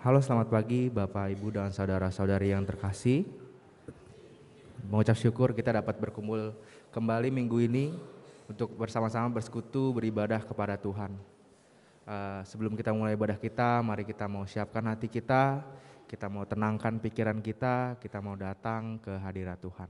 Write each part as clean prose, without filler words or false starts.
Halo, selamat pagi Bapak, Ibu, dan saudara-saudari yang terkasih. Mengucap syukur kita dapat berkumpul kembali minggu ini untuk bersama-sama bersekutu beribadah kepada Tuhan. Sebelum kita mulai ibadah kita, mari kita mau siapkan hati kita mau tenangkan pikiran kita mau datang ke hadirat Tuhan.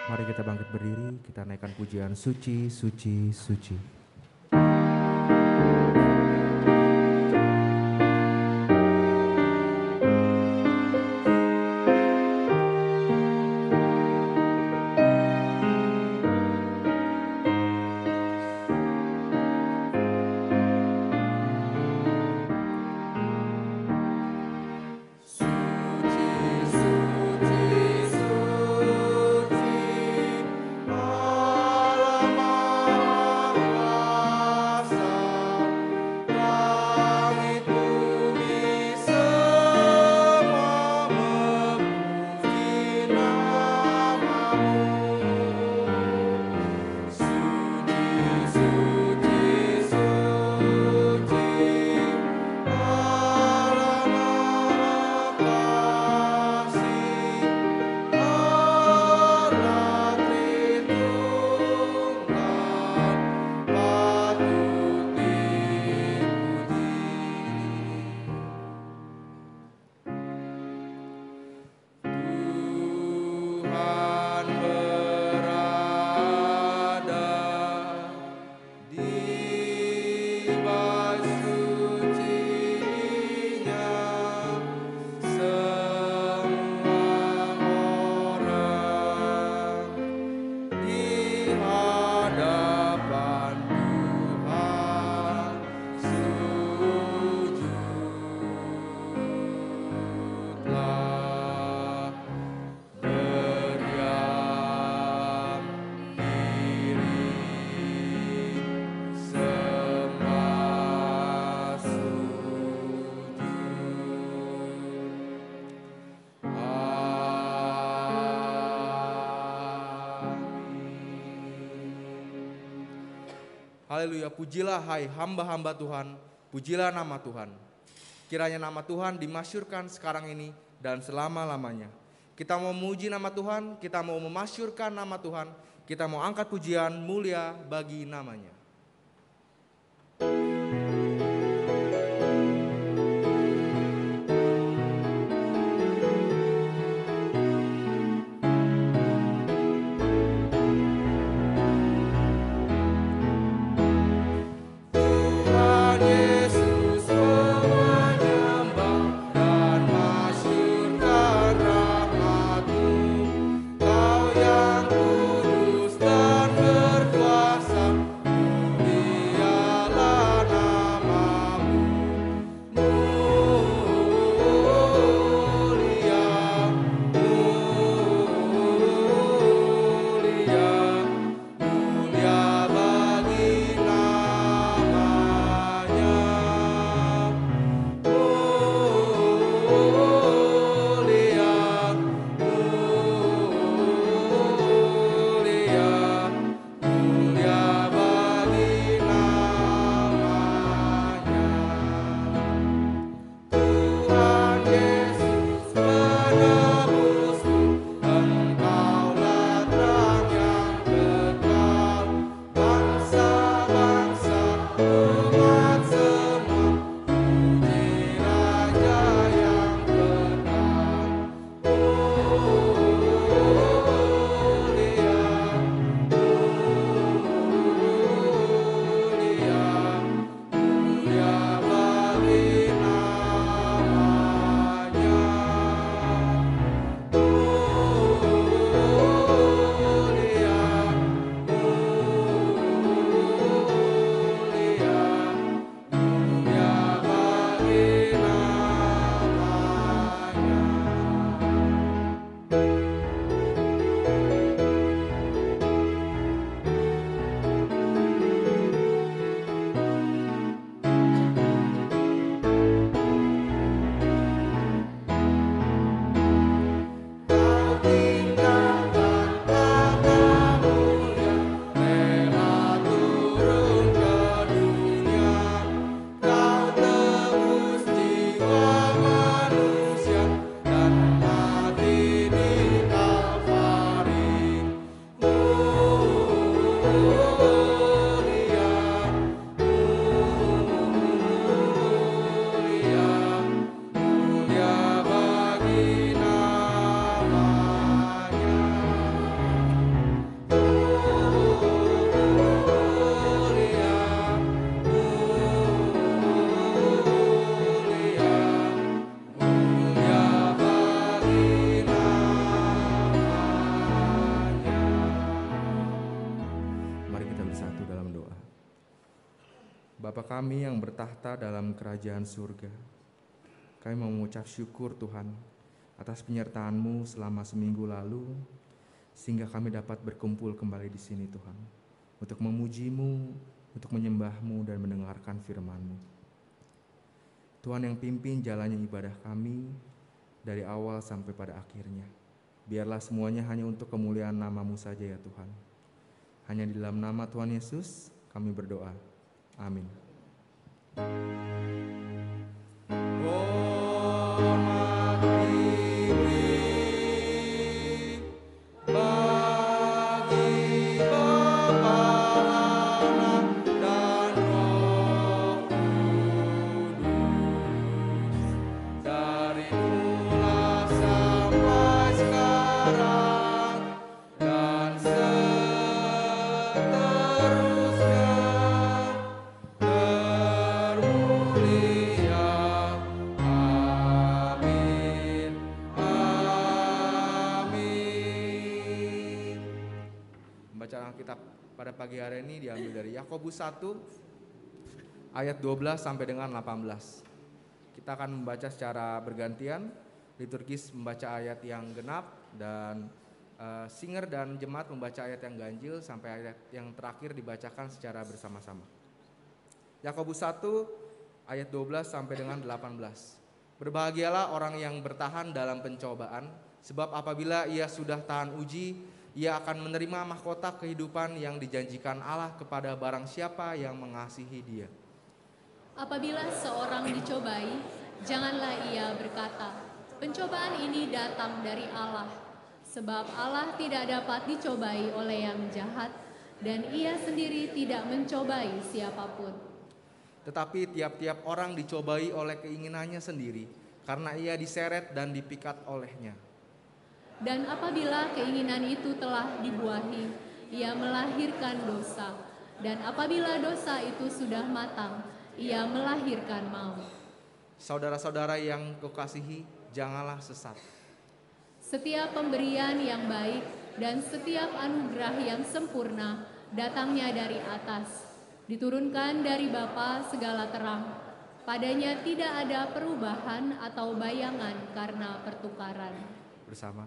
Mari kita bangkit berdiri, kita naikkan pujian suci, suci, suci. Alam Haleluya, pujilah hai hamba-hamba Tuhan, pujilah nama Tuhan. Kiranya nama Tuhan dimasyurkan sekarang ini dan selama-lamanya. Kita mau memuji nama Tuhan, kita mau memasyurkan nama Tuhan, kita mau angkat pujian mulia bagi namanya. Bapa kami yang bertahta dalam kerajaan surga, kami mau mengucap syukur Tuhan atas penyertaan-Mu selama seminggu lalu, sehingga kami dapat berkumpul kembali di sini Tuhan, untuk memuji-Mu, untuk menyembah-Mu dan mendengarkan firman-Mu. Tuhan yang pimpin jalannya ibadah kami dari awal sampai pada akhirnya. Biarlah semuanya hanya untuk kemuliaan nama-Mu saja ya Tuhan. Hanya di dalam nama Tuhan Yesus kami berdoa. Amin. Pada pagi hari ini diambil dari Yakobus 1 ayat 12 sampai dengan 18. Kita akan membaca secara bergantian, liturgis membaca ayat yang genap dan singer dan jemaat membaca ayat yang ganjil sampai ayat yang terakhir dibacakan secara bersama-sama. Yakobus 1 ayat 12 sampai dengan 18. Berbahagialah orang yang bertahan dalam pencobaan, sebab apabila ia sudah tahan uji, ia akan menerima mahkota kehidupan yang dijanjikan Allah kepada barang siapa yang mengasihi Dia. Apabila seorang dicobai, janganlah ia berkata, "Pencobaan ini datang dari Allah," sebab Allah tidak dapat dicobai oleh yang jahat, dan Ia sendiri tidak mencobai siapapun. Tetapi tiap-tiap orang dicobai oleh keinginannya sendiri, karena ia diseret dan dipikat olehnya. Dan apabila keinginan itu telah dibuahi, ia melahirkan dosa. Dan apabila dosa itu sudah matang, ia melahirkan maut. Saudara-saudara yang kukasihi, janganlah sesat. Setiap pemberian yang baik dan setiap anugerah yang sempurna datangnya dari atas, diturunkan dari Bapa segala terang. Padanya tidak ada perubahan atau bayangan karena pertukaran. Bersama.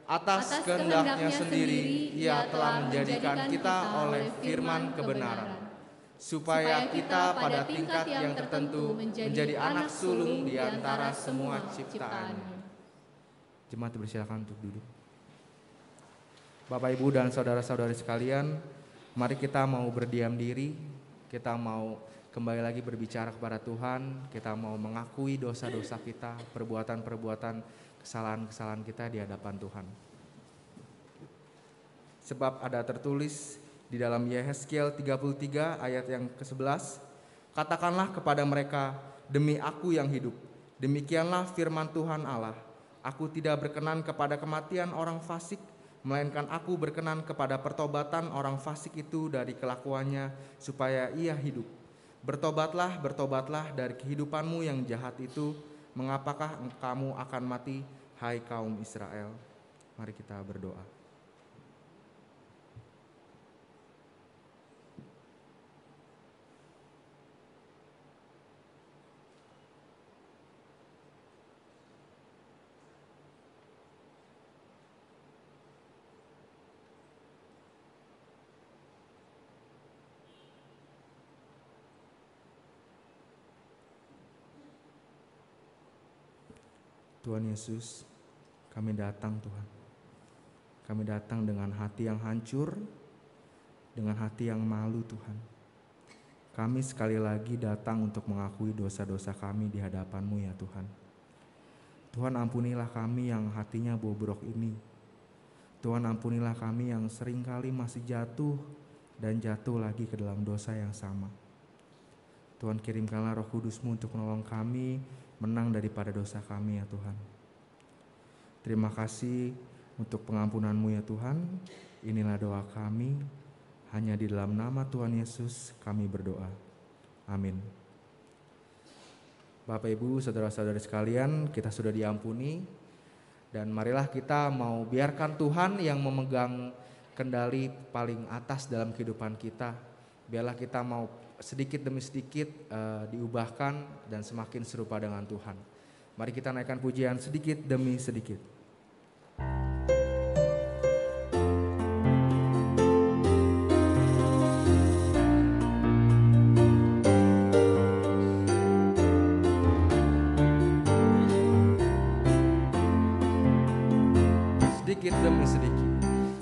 Atas kehendaknya sendiri, Ia telah menjadikan kita oleh firman kebenaran, supaya kita pada tingkat yang tertentu menjadi anak sulung di antara semua ciptaan-Nya. Jemaat dipersilakan untuk duduk. Bapak, Ibu, dan saudara-saudari sekalian, mari kita mau berdiam diri, kita mau kembali lagi berbicara kepada Tuhan, kita mau mengakui dosa-dosa kita, perbuatan-perbuatan kesalahan-kesalahan kita di hadapan Tuhan. Sebab ada tertulis di dalam Yehezkiel 33 ayat yang ke-11, "Katakanlah kepada mereka, demi Aku yang hidup, demikianlah firman Tuhan Allah, Aku tidak berkenan kepada kematian orang fasik, melainkan Aku berkenan kepada pertobatan orang fasik itu dari kelakuannya, supaya ia hidup. Bertobatlah, bertobatlah dari kehidupanmu yang jahat itu. Mengapakah kamu akan mati, hai kaum Israel?" Mari kita berdoa. Tuhan Yesus, kami datang Tuhan. Kami datang dengan hati yang hancur, dengan hati yang malu Tuhan. Kami sekali lagi datang untuk mengakui dosa-dosa kami di hadapan-Mu ya Tuhan. Tuhan, ampunilah kami yang hatinya bobrok ini. Tuhan, ampunilah kami yang seringkali masih jatuh dan jatuh lagi ke dalam dosa yang sama. Tuhan, kirimkanlah Roh Kudus-Mu untuk menolong kami menang daripada dosa kami ya Tuhan. Terima kasih untuk pengampunan-Mu ya Tuhan. Inilah doa kami, hanya di dalam nama Tuhan Yesus kami berdoa. Amin. Bapak, Ibu, saudara-saudari sekalian, kita sudah diampuni, dan marilah kita mau biarkan Tuhan yang memegang kendali paling atas dalam kehidupan kita. Biarlah kita mau sedikit demi sedikit diubahkan dan semakin serupa dengan Tuhan. Mari kita naikkan pujian sedikit demi sedikit. Sedikit demi sedikit,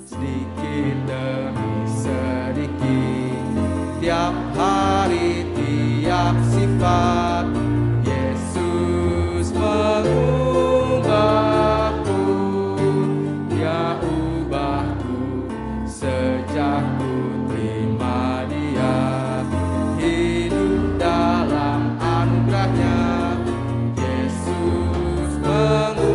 sedikit demi sedikit, tiap hari, tiap sifat, Yesus mengubahku, Dia ubahku sejak ku terima Dia, hidup dalam anugerah-Nya, Yesus mengubahku.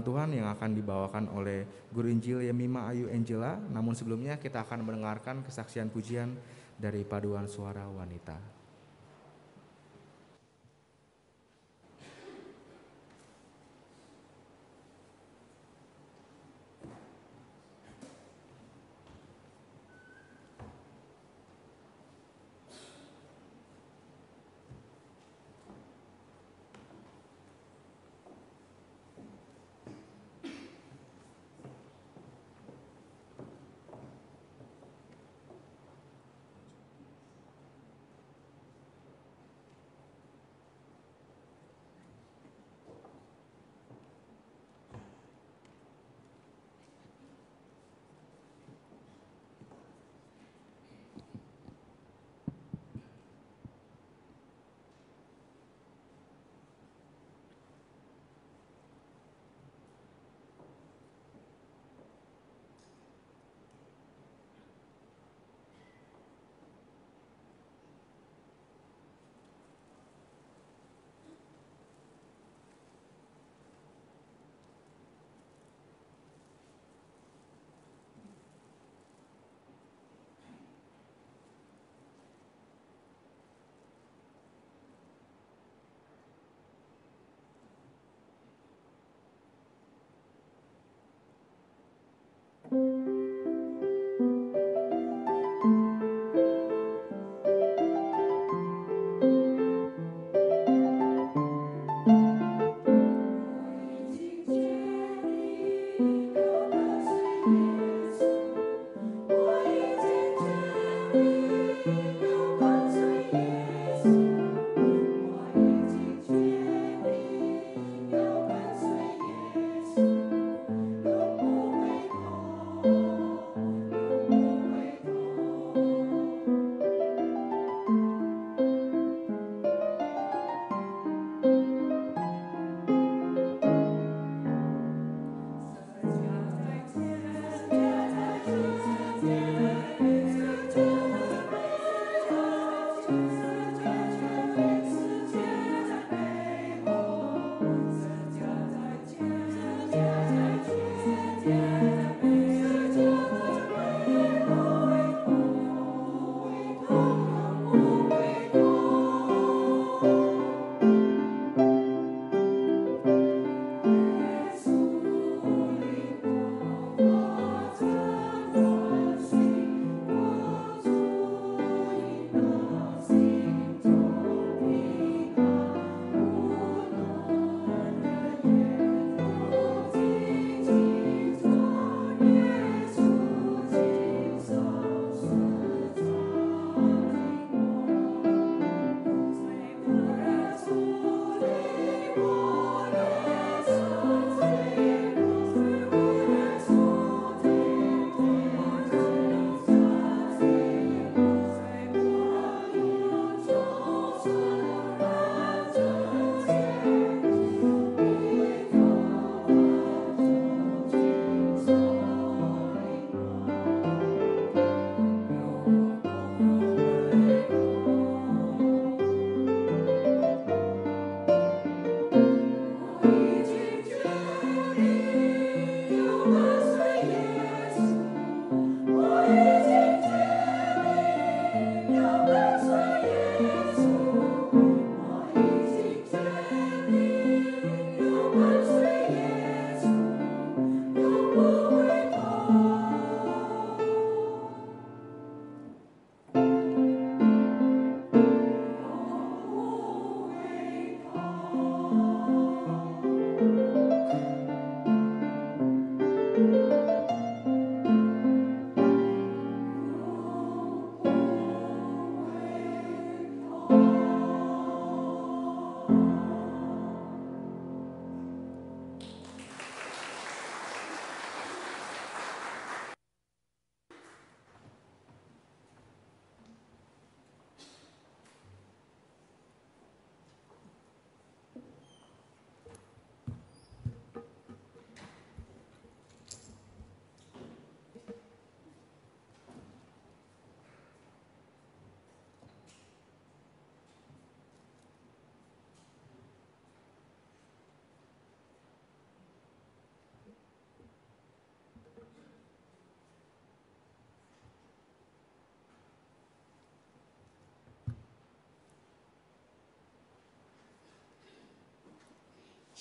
Tuhan yang akan dibawakan oleh Guru Injil Yemima Ayu Angela. Namun sebelumnya kita akan mendengarkan kesaksian pujian dari Paduan Suara Wanita.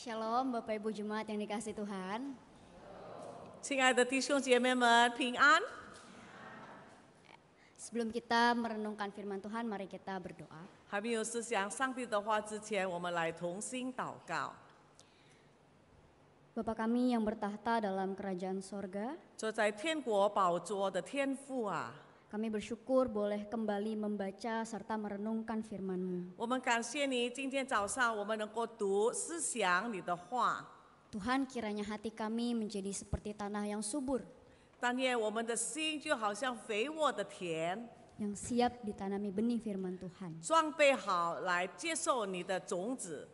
Shalom Bapak Ibu Jemaat yang dikasihi Tuhan. 亲爱的弟兄姐妹们，平安。 Sebelum kita merenungkan firman Tuhan, mari kita berdoa. 还没有思想上帝的话之前，我们来同心祷告。 Bapa kami yang bertahta dalam kerajaan sorga, 坐在天国宝座的天父啊， kami bersyukur boleh kembali membaca serta merenungkan firman-Mu. 我们感谢你，今天早上我们能够读思想你的话。 Tuhan, kiranya hati kami menjadi seperti tanah yang subur, 但愿我们的心就好像肥沃的田， yang siap ditanami benih firman Tuhan. 装备好来接受你的种子。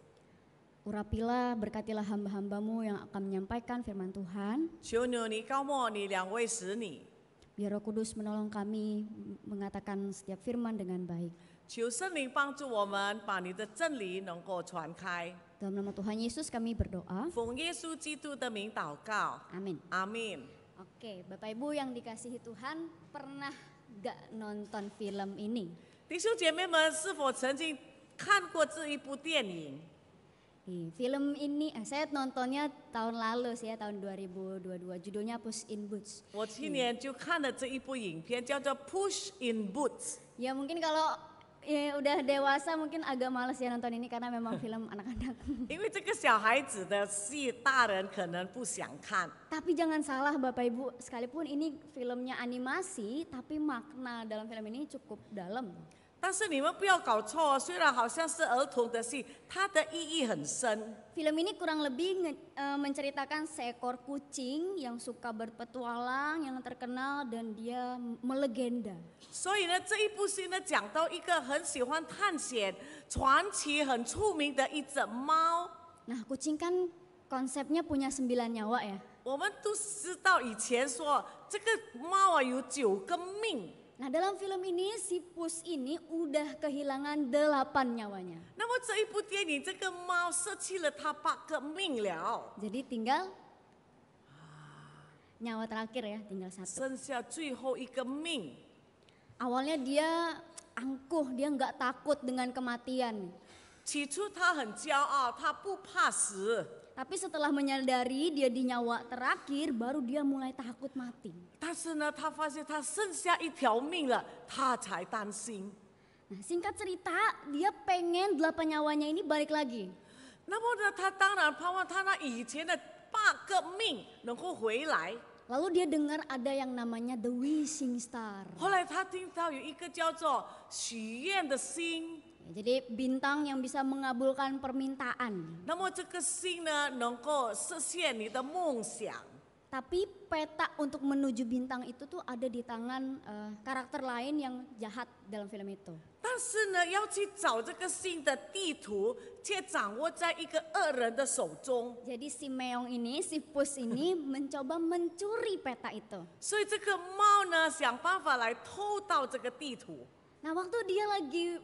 Urapilah, berkatilah hamba-hamba-Mu yang akan menyampaikan firman Tuhan. 求你高莫你两位使你， Biar Roh Kudus menolong kami mengatakan setiap firman dengan baik. 求圣灵帮助我们，把你的真理能够传开。 Dalam nama Tuhan Yesus kami berdoa. 奉耶稣基督的名祷告， Amin. 阿门。 Oke, Bapak Ibu yang dikasihi Tuhan, pernah gak nonton film ini? 弟兄姐妹们，是否曾经看过这一部电影？ Film ini, saya nontonnya tahun lalu sih ya, tahun 2022. Judulnya Puss in Boots. 我去年就看了这一部影片，叫做《Push in Boots》。 Ya mungkin kalau udah dewasa mungkin agak males ya nonton ini karena memang film anak-anak. 因为这个小孩子的戏，大人可能不想看。 Tapi jangan salah Bapak Ibu, sekalipun ini filmnya animasi, tapi makna dalam film ini cukup dalam. 但是你们不要搞错，虽然好像是儿童的戏，它的意义很深。 Film ini kurang lebih menceritakan seekor kucing yang suka berpetualang, yang terkenal dan dia melegenda. 所以呢，这一部戏呢，讲到一个很喜欢探险、传奇、很出名的一只猫。 Nah, kucing kan konsepnya punya 9 nyawa ya. 我们都知道以前说这个猫啊有9个命。 Nah, dalam film ini si Puss ini udah kehilangan 8 nyawanya. 那么这一部电影，这个猫失去了它8个命了， Jadi tinggal nyawa terakhir ya, tinggal 1. 剩下最后一个命。 Awalnya dia angkuh, dia nggak takut dengan kematian. 起初它很骄傲，它不怕死。 Tapi setelah menyadari dia di nyawa terakhir, baru dia mulai takut mati. 但是呢，他发现他剩下一条命了，他才担心。 Nah, singkat cerita, dia pengen 8 nyawanya ini balik lagi. 那么呢，他当然盼望他那以前的8个命能够回来。 Lalu dia dengar ada yang namanya The Wishing Star. 后来他听到有一个叫做许愿的星， Ya, jadi bintang yang bisa mengabulkan permintaan. 那么这个星呢，能够实现你的梦想。 Tapi peta untuk menuju bintang itu tuh ada di tangan karakter lain yang jahat dalam film itu. 但是呢，要去找这个星的地图，却掌握在一个恶人的手中。 Jadi si Meong ini, si Puss ini mencoba mencuri peta itu. 所以这个猫呢，想办法来偷到这个地图。 Nah, waktu dia lagi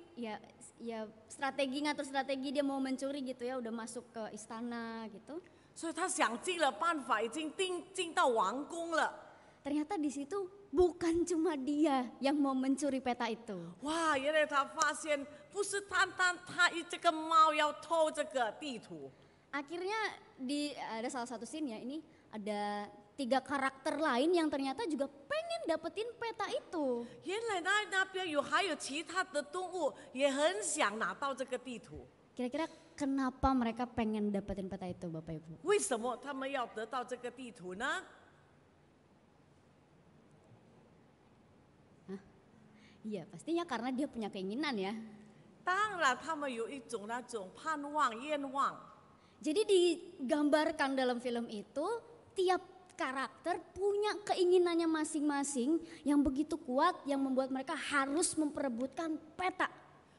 ngatur strategi dia mau mencuri gitu ya, udah masuk ke istana gitu. 所以他想尽了办法，已经进到王宫了。 Ternyata di situ bukan cuma dia yang mau mencuri peta itu. 哇！原来他发现不是单单他这个猫要偷这个地图， Akhirnya ada salah satu scene ya, ini ada 3 karakter lain yang ternyata juga pengen dapetin peta itu. 原来那边还有其他的动物也很想拿到这个地图。 Kira-kira kenapa mereka pengen dapetin peta itu Bapak Ibu? 为什么他们要得到这个地图呢？ Iya, pastinya karena dia punya keinginan ya. 当然，他们有一种那种盼望、愿望。 Jadi digambarkan dalam film itu tiap karakter punya keinginannya masing-masing yang begitu kuat yang membuat mereka harus memperebutkan peta.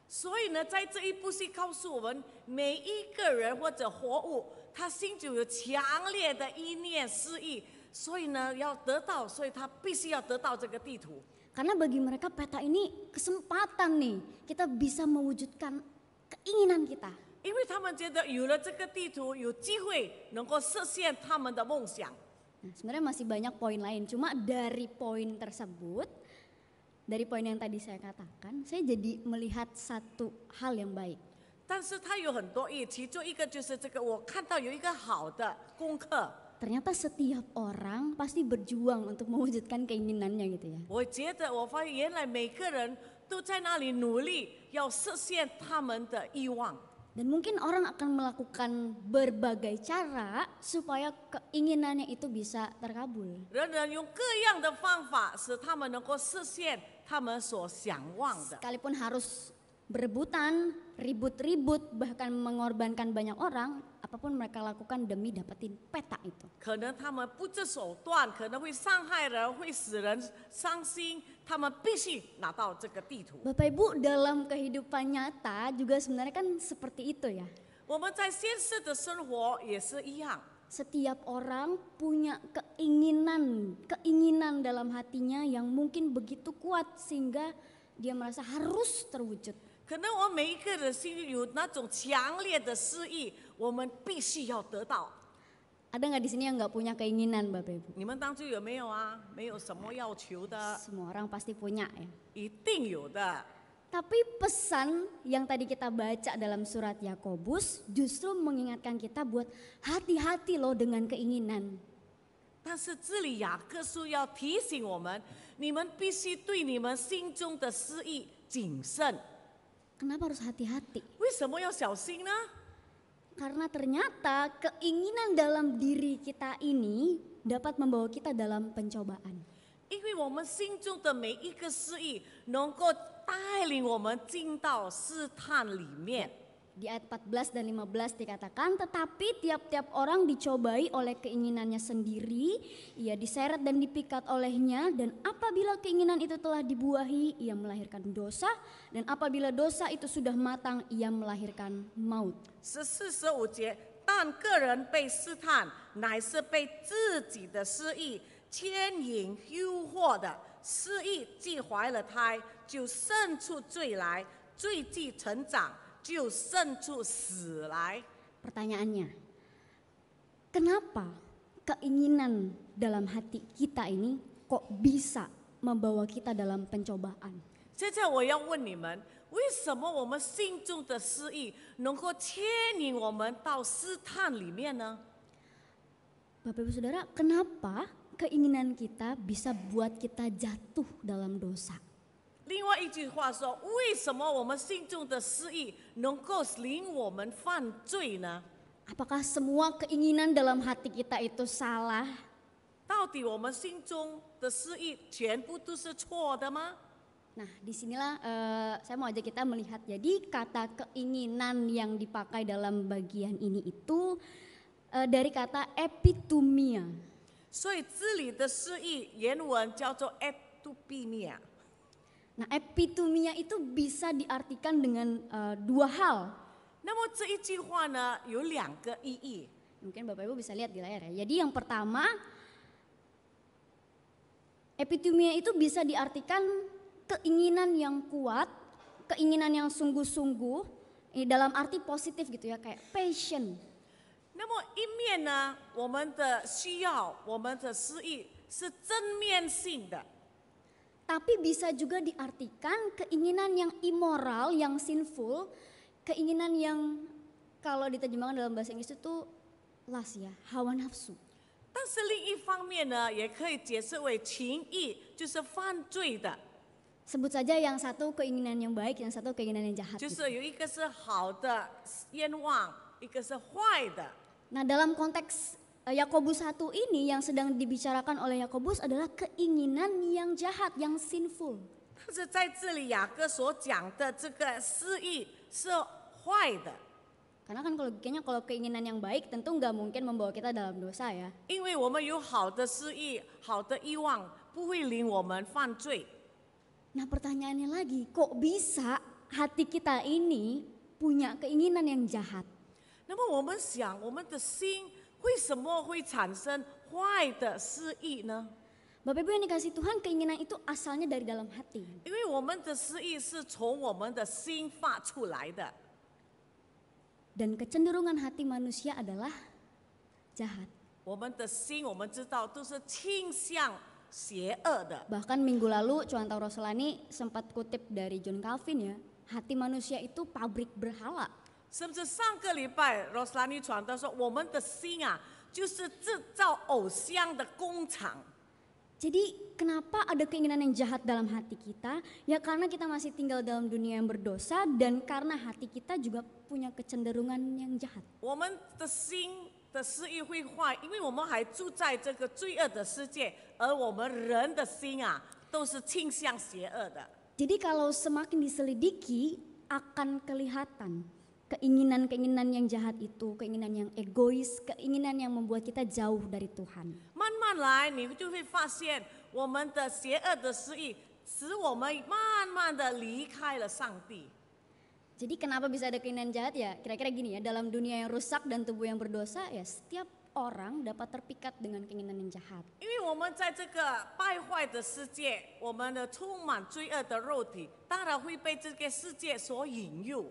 所以呢，在这一部戏告诉我们，每一个人或者活物，他心中有强烈的意念、示意，所以呢，要得到，所以他必须要得到这个地图。 Karena bagi mereka peta ini kesempatan nih, kita bisa mewujudkan keinginan kita. 因为他们觉得有了这个地图，有机会能够实现他们的梦想。 Nah, sebenarnya masih banyak poin lain, cuma dari poin tersebut, dari poin yang tadi saya katakan, saya jadi melihat satu hal yang baik. 但是它有很多义，其中一个就是这个，我看到有一个好的功课。 Ternyata setiap orang pasti berjuang untuk mewujudkan keinginannya gitu ya. 我发现原来每个人都在那里努力，要实现他们的欲望。 Dan mungkin orang akan melakukan berbagai cara supaya keinginannya itu bisa terkabul. 人人用各样的方法，使他们能够实现他们所想望的。 Sekalipun harus berebutan, ribut-ribut, bahkan mengorbankan banyak orang, apapun mereka lakukan demi dapetin peta itu. 可能他们不择手段，可能会伤害人，会使人伤心。他们必须拿到这个地图。 Bapak Ibu, dalam kehidupan nyata juga sebenarnya kan seperti itu ya. 我们在现实的生活也是一样。 Setiap orang punya keinginan dalam hatinya yang mungkin begitu kuat sehingga dia merasa harus terwujud. 可能我们每一个人心里有那种强烈的诗意，我们必须要得到。 Ada nggak di sini yang nggak punya keinginan, Bapak Ibu? 你们当中有没有啊？没有什么要求的， Semua orang pasti punya ya. 一定有的。 Tapi pesan yang tadi kita baca dalam surat Yakobus justru mengingatkan kita buat hati-hati loh dengan keinginan. 但是这里雅各书要提醒我们，你们必须对你们心中的私意谨慎。 Kenapa harus hati-hati? 为什么要小心呢？ Karena ternyata keinginan dalam diri kita ini dapat membawa kita dalam pencobaan. 因为我们心中的每一个私意，能够带领我们进到试探里面。 Di ayat 14 dan 15 dikatakan, tetapi tiap-tiap orang dicobai oleh keinginannya sendiri, ia diseret dan dipikat olehnya, dan apabila keinginan itu telah dibuahi, ia melahirkan dosa, dan apabila dosa itu sudah matang, ia melahirkan maut. 14、15节，但个人被试探，乃是被自己的私意牵引诱惑的。私意既怀了胎，就生出罪来；罪既成长，就生出死来。 Pertanyaannya, kenapa keinginan dalam hati kita ini kok bisa membawa kita dalam pencobaan? 现在我要问你们，为什么我们心中的私意能够牵引我们到试探里面呢？ Bapak Ibu Saudara, kenapa keinginan kita bisa buat kita jatuh dalam dosa? 另外一句话说，为什么我们心中的私意能够令我们犯罪呢？ Apakah semua keinginan dalam hati kita itu salah? 到底我们心中的私意全部都是错的吗？ Nah, disinilah saya mau ajak kita melihat. Jadi kata keinginan yang dipakai dalam bagian ini itu dari kata epitumia. 所以这里的诗意原文叫做 epitupimia。 Nah, epitumia itu bisa diartikan dengan dua hal. 那么这一句话呢，有两个意义。 Mungkin Bapak Ibu bisa lihat di layar ya. Jadi yang pertama, epitumia itu bisa diartikan keinginan yang kuat, keinginan yang sungguh-sungguh, dalam arti positif gitu ya, kayak passion. 那么一面呢，我们的需要，我们的诗意是正面性的。 Tapi bisa juga diartikan keinginan yang immoral, yang sinful, keinginan yang kalau diterjemahkan dalam bahasa Inggris itu lust ya, hawa nafsu. 但是另一方面呢，也可以解释为情意，就是犯罪的。 Sebut saja yang satu keinginan yang baik, yang satu keinginan yang jahat. 就 gitu. 是有一个是好的愿望，一个是坏的。 Nah, dalam konteks Yakobus 1 ini yang sedang dibicarakan oleh Yakobus adalah keinginan yang jahat, yang sinful. 但是在这里雅各所讲的这个诗意是坏的， Karena kan kayaknya kalau keinginan yang baik tentu nggak mungkin membawa kita dalam dosa ya. 因为我们有好的诗意、好的欲望，不会令我们犯罪。 Nah, pertanyaannya lagi, kok bisa hati kita ini punya keinginan yang jahat? 那么我们想，我们的心为什么会产生坏的诗意呢？ Bapak Ibu yang dikasih Tuhan, keinginan itu asalnya dari dalam hati. 因为我们的诗意是从我们的心发出来的。 Dan kecenderungan hati manusia adalah jahat. 我们的心，我们知道都是倾向邪恶的。 Bahkan minggu lalu Cuantau Rosolani sempat kutip dari John Calvin ya, hati manusia itu pabrik berhala. 甚至上个礼拜罗斯兰尼传道说，我们的心啊，就是制造偶像的工厂。 Jadi kenapa ada keinginan yang jahat dalam hati kita? Ya karena kita masih tinggal dalam dunia yang berdosa dan karena hati kita juga punya kecenderungan yang jahat. 我们的心的私欲会坏，因为我们还住在这个罪恶的世界，而我们人的心啊，都是倾向邪恶的。 Jadi kalau semakin diselidiki akan kelihatan keinginan-keinginan yang jahat itu, keinginan yang egois, keinginan yang membuat kita jauh dari Tuhan. 慢慢来，你就会发现，我们的邪恶的私欲，使我们慢慢的离开了上帝。 Jadi kenapa bisa ada keinginan jahat ya? Kira-kira gini ya, dalam dunia yang rusak dan tubuh yang berdosa ya setiap orang dapat terpikat dengan keinginan yang jahat. 因为我们在这个败坏的世界，我们的充满罪恶的肉体，当然会被这个世界所引诱。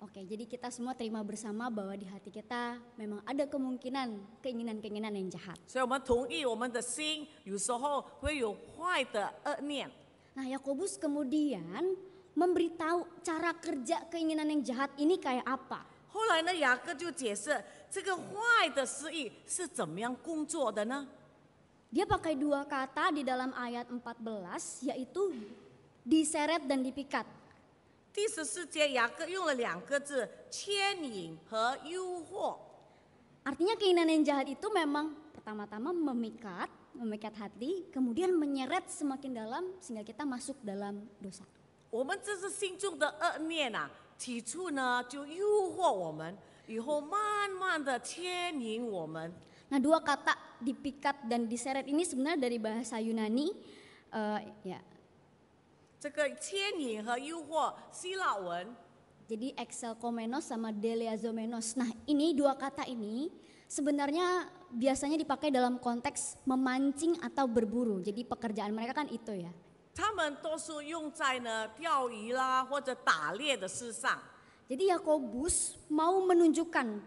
Oke, jadi kita semua terima bersama bahwa di hati kita memang ada kemungkinan keinginan-keinginan yang jahat. 所以我们同意，我们的心有时候会有坏的恶念。 Nah, Yakobus kemudian memberitahu cara kerja keinginan yang jahat ini kayak apa. 后来呢，雅各就解释这个坏的私欲是怎么样工作的呢？ Dia pakai dua kata di dalam ayat 14 yaitu diseret dan dipikat. 第14节，雅各用了2个字：牵引和诱惑。 Artinya keinginan yang jahat itu memang pertama-tama memikat hati, kemudian menyeret semakin dalam sehingga kita masuk dalam dosa. 我们这是心中的恶念啊，起初呢就诱惑我们，以后慢慢的牵引我们。 Nah, dua kata dipikat dan diseret ini sebenarnya dari bahasa Yunani, ya. 这个牵引和诱惑，希腊文 Jadi exelkomenos sama deleazomenos. Nah, ini dua kata ini sebenarnya biasanya dipakai dalam konteks memancing atau berburu. Jadi pekerjaan mereka kan itu ya. 他们都是用在呢钓鱼啦或者打猎的事上。 Jadi Yakobus mau menunjukkan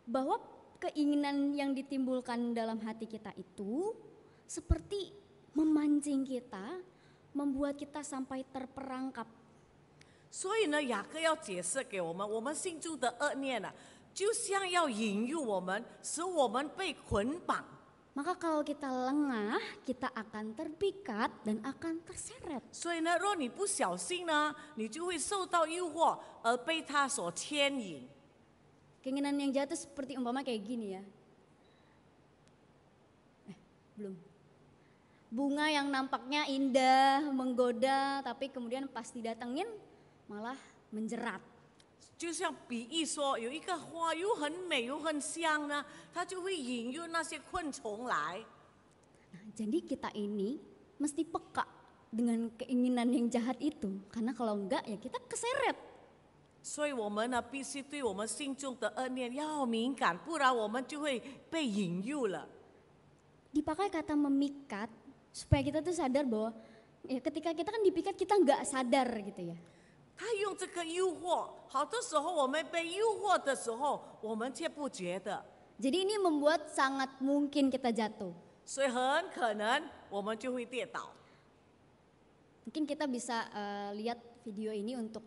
bahwa keinginan yang ditimbulkan dalam hati kita itu seperti memancing kita, membuat kita sampai terperangkap. 所以呢，雅各要解释给我们，我们心中的恶念啊，就像要引诱我们，使我们被捆绑。 Maka kalau kita lengah, kita akan terpikat dan akan terseret. 所以呢，若你不小心呢，你就会受到诱惑而被他所牵引。 Keinginan yang jahat itu seperti umpama kayak gini ya. Belum. Bunga yang nampaknya indah, menggoda, tapi kemudian pas didatengin malah menjerat. 就像比喻说，有一个花又很美又很香呢，它就会引诱那些昆虫来。 Nah, jadi kita ini mesti peka dengan keinginan yang jahat itu. Karena kalau enggak ya kita keseret. 所以我们呢，必须对我们心中的恶念要敏感，不然我们就会被引诱了。 Dipakai kata memikat supaya kita tuh sadar bahwa ya ketika kita kan dipikat kita nggak sadar gitu ya. 他用这个诱惑，好多时候我们被诱惑的时候，我们却不觉得， Jadi ini membuat sangat mungkin kita jatuh. 所以很可能我们就会跌倒。 Mungkin kita bisa lihat video ini untuk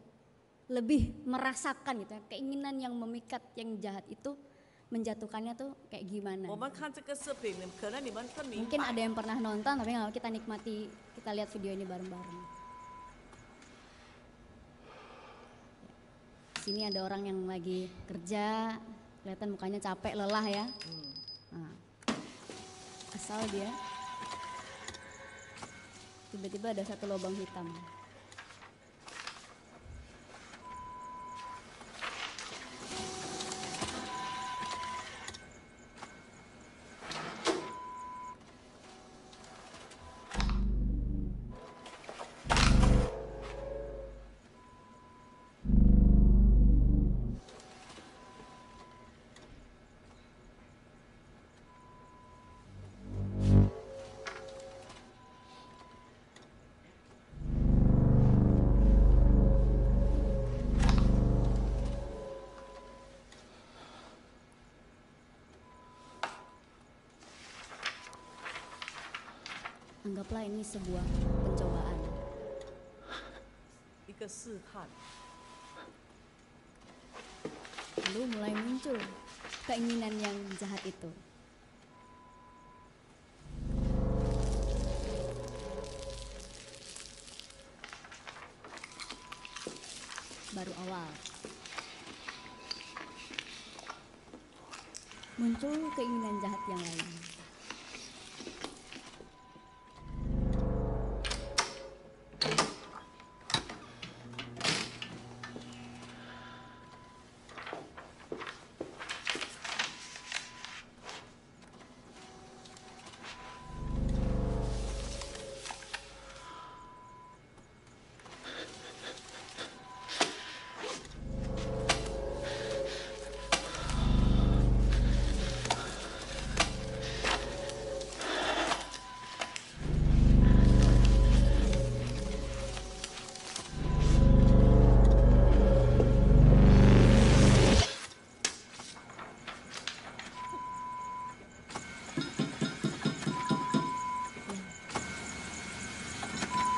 lebih merasakan gitu ya, keinginan yang memikat yang jahat itu menjatuhkannya tuh kayak gimana. 我们看这个视频，可能你们更明 Mungkin 白。 ada yang pernah nonton tapi nggak kita nikmati, kita lihat video ini bareng-bareng. Sini ada orang yang lagi kerja, kelihatan mukanya capek, lelah ya. Nah, asal dia tiba-tiba ada satu lubang hitam. Anggaplah ini sebuah pencobaan. 一个试探， lalu mulai muncul keinginan yang jahat itu. Baru awal. Muncul keinginan jahat yang lain.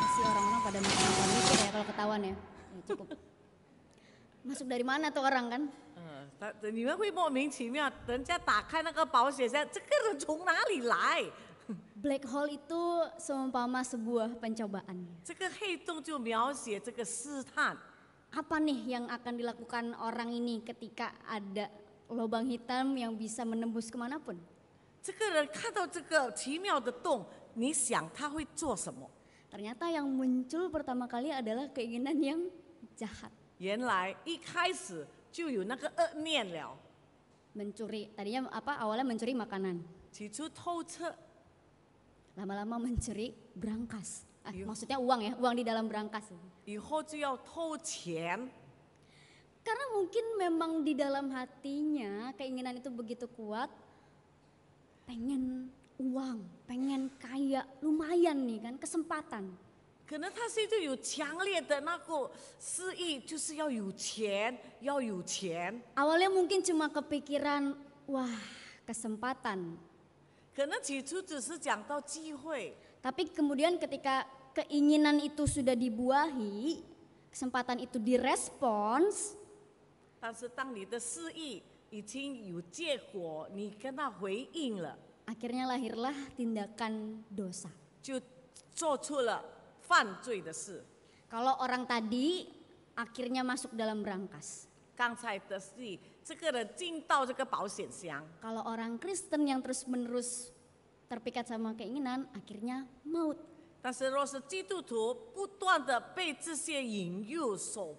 Pasti orang-orang pada makan mikir ya kalau ketahuan ya. Ya cukup. Masuk dari mana tuh orang kan? 你们会莫名其妙，人家打开那个保险箱，这个人从哪里来？ Black hole itu seumpama sebuah pencobaan. 这个黑洞就描写这个试探。 Apa nih yang akan dilakukan orang ini ketika ada lubang hitam yang bisa menembus kemanapun? 这个人看到这个奇妙的洞，你想他会做什么？ Ternyata yang muncul pertama kali adalah keinginan yang jahat. 原来一开始就有那个恶念了， Mencuri, tadinya awalnya mencuri makanan. 起初偷测， Lama-lama mencuri berangkas. Iya. Maksudnya uang ya, uang di dalam berangkas. 以后就要偷钱。 Karena mungkin memang di dalam hatinya keinginan itu begitu kuat. Pengen uang, pengen kaya, lumayan nih kan, kesempatan. 可能他心中有强烈的那个示意，就是要有钱，要有钱。 Awalnya mungkin cuma kepikiran, wah kesempatan. 可能起初只是讲到机会， Tapi kemudian ketika keinginan itu sudah dibuahi, kesempatan itu direspons, 但是当你的示意已经有结果，你跟他回应了， akhirnya lahirlah tindakan dosa. 就做出了犯罪的事。 Kalau orang tadi akhirnya masuk dalam berangkas. 刚才的是这个人进到这个保险箱， Kalau orang Kristen yang terus-menerus terpikat sama keinginan, akhirnya maut. 但是若是基督徒不断的被这些引诱所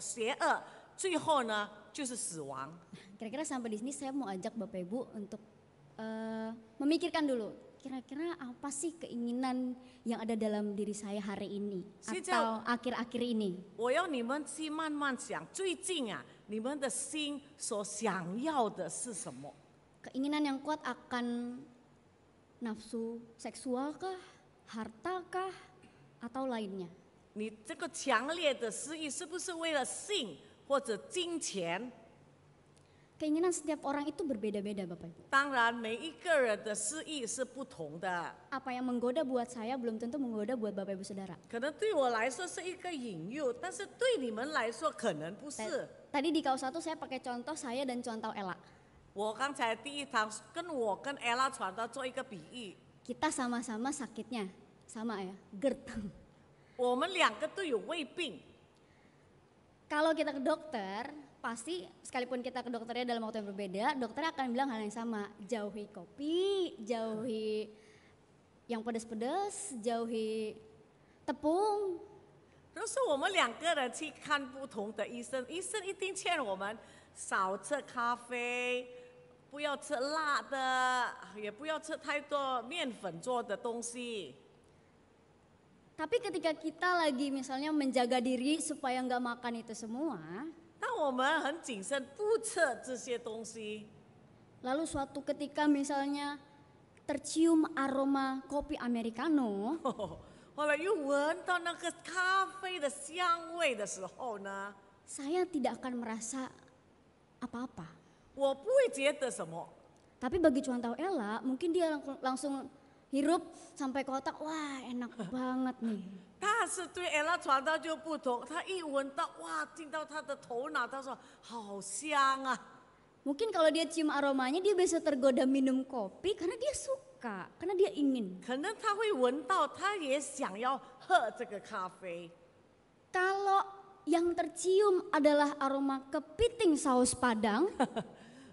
邪恶，最后呢就是死亡。 Kira-kira sampai di sini saya mau ajak Bapak Ibu untuk memikirkan dulu, kira-kira apa sih keinginan yang ada dalam diri saya hari ini atau akhir-akhir ini? 我要你们去慢慢想，最近啊，你们的心所想要的是什么？ Keinginan yang kuat akan nafsu seksual kah, harta kah, atau lainnya? 你这个强烈的私欲是不是为了性或者金钱？ Keinginan setiap orang itu berbeda-beda Bapak Ibu. 当然，每一个人的私欲是不同的。 Apa yang menggoda buat saya belum tentu menggoda buat Bapak Ibu Saudara. 可能对我来说是一个引诱，但是对你们来说可能不是。 Tadi di KU1 saya pakai contoh saya dan contoh Ella. 我刚才第一堂我跟 Ella 传道做一个比喻， Kita sama-sama sakitnya, sama ya, GERD. 我们两个都有胃病， Kalau kita ke dokter, pasti sekalipun kita ke dokternya dalam waktu yang berbeda, dokter akan bilang hal yang sama. Jauhi kopi, jauhi yang pedas-pedas, jauhi tepung. 若是我们两个人去看不同的医生，医生一定劝我们少吃咖啡，不要吃辣的，也不要吃太多面粉做的东西。 Tapi ketika kita lagi misalnya menjaga diri supaya nggak makan itu semua, 当我们很谨慎不吃这些东西， lalu suatu ketika misalnya tercium aroma kopi americano, 后来又闻到那个咖啡的香味的时候呢， saya tidak akan merasa apa-apa. 我不会觉得什么。 Tapi bagi contoh Ella, mungkin dia langsung hirup sampai ke otak, wah enak banget nih. 但是对 Ella 传道就不同，他一闻到，哇，进到他的头脑，他说好香啊！ Mungkin kalau dia cium aromanya dia bisa tergoda minum kopi karena dia suka, karena dia ingin. 可能他会闻到，他也想要喝这个咖啡。 Kalau yang tercium adalah aroma kepiting saus Padang,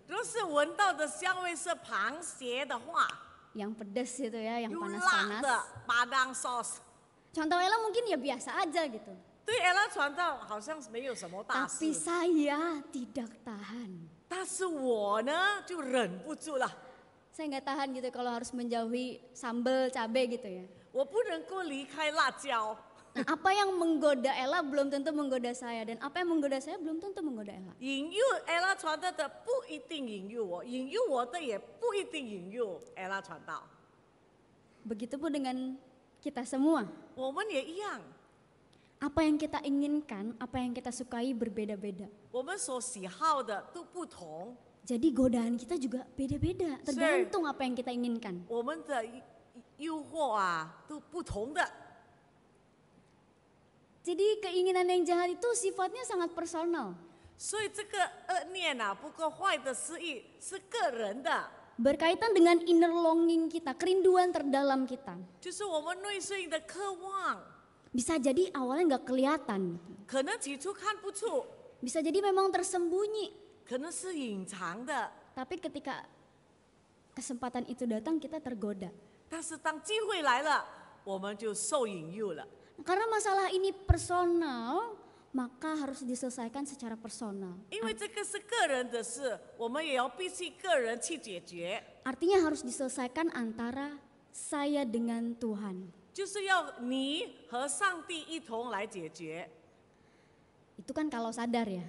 若是闻到的香味是螃蟹的话， yang pedas itu ya, yang 有辣 panas-panas. 的巴当 sauce， Contoh Ella mungkin ya biasa aja gitu. 对 Ella 传道好像是没有什么大 Tapi 事， saya tidak tahan. 但是我呢就忍不住了， Saya nggak tahan gitu kalau harus menjauhi sambal cabai gitu ya. 我不能够离开辣椒。 Nah, apa yang menggoda Ella belum tentu menggoda saya dan apa yang menggoda saya belum tentu menggoda Ella. 引诱 Ella 传道的不一定引诱我，引诱我的也不一定引诱 Ella 传道。 Begitupun dengan kita semua. 我们也一样， Apa yang kita inginkan, apa yang kita sukai berbeda-beda. 我们所喜好的都不同， Jadi godaan kita juga beda-beda, tergantung apa yang kita inginkan. 我们的诱惑啊都不同的。 Jadi keinginan yang jahat itu sifatnya sangat personal. 所以这个恶念啊，不过坏的思意是个人的， Berkaitan dengan inner longing kita, kerinduan terdalam kita. 就是我们内心的渴望， Bisa jadi awalnya nggak kelihatan. 可能起初看不出， Bisa jadi memang tersembunyi. 可能是隐藏的， Tapi ketika kesempatan itu datang kita tergoda. 但是当机会来了，我们就受引诱了。 Karena masalah ini personal, maka harus diselesaikan secara personal. 因为这个是个人的事，我们也要必须个人去解决， Artinya harus diselesaikan antara saya dengan Tuhan. 就是要你和上帝一同来解决。 Itu kan kalau sadar ya.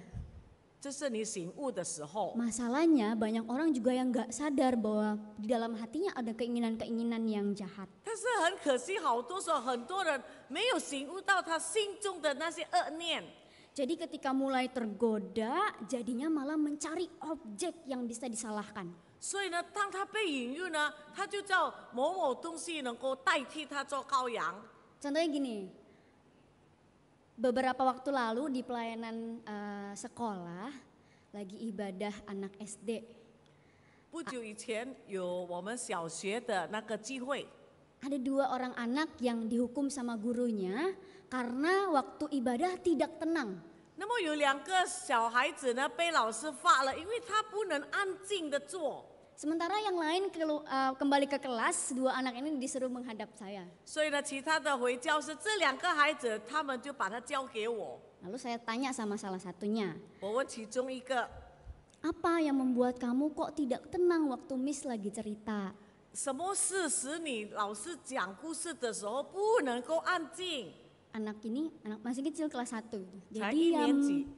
这是你醒悟的时候。 Masalahnya banyak orang juga yang nggak sadar bahwa di dalam hatinya ada keinginan-keinginan yang jahat. 但是很可惜，好多时候很多人没有醒悟到他心中的那些恶念， Jadi ketika mulai tergoda, jadinya malah mencari objek yang bisa disalahkan. 所以呢，当他被引诱呢，他就叫某某东西能够代替他做羔羊。 Contohnya gini, beberapa waktu lalu di pelayanan sekolah lagi ibadah anak SD. 不久以前有我们小学的那个聚会， Ada 2 orang anak yang dihukum sama gurunya karena waktu ibadah tidak tenang. 那么有2个小孩子呢被老师罚了，因为他不能安静的坐， Sementara yang lain kembali ke kelas, 2 anak ini disuruh menghadap saya. 所以呢，其他的回教室这2个孩子，他们就把他交给我。 Lalu saya tanya sama salah satunya, 我问其中一个， apa yang membuat kamu kok tidak tenang waktu Miss lagi cerita? 什么事使你老师讲故事的时候不能够安静？ Anak ini, anak masih kecil kelas 1. Dia 才1年级，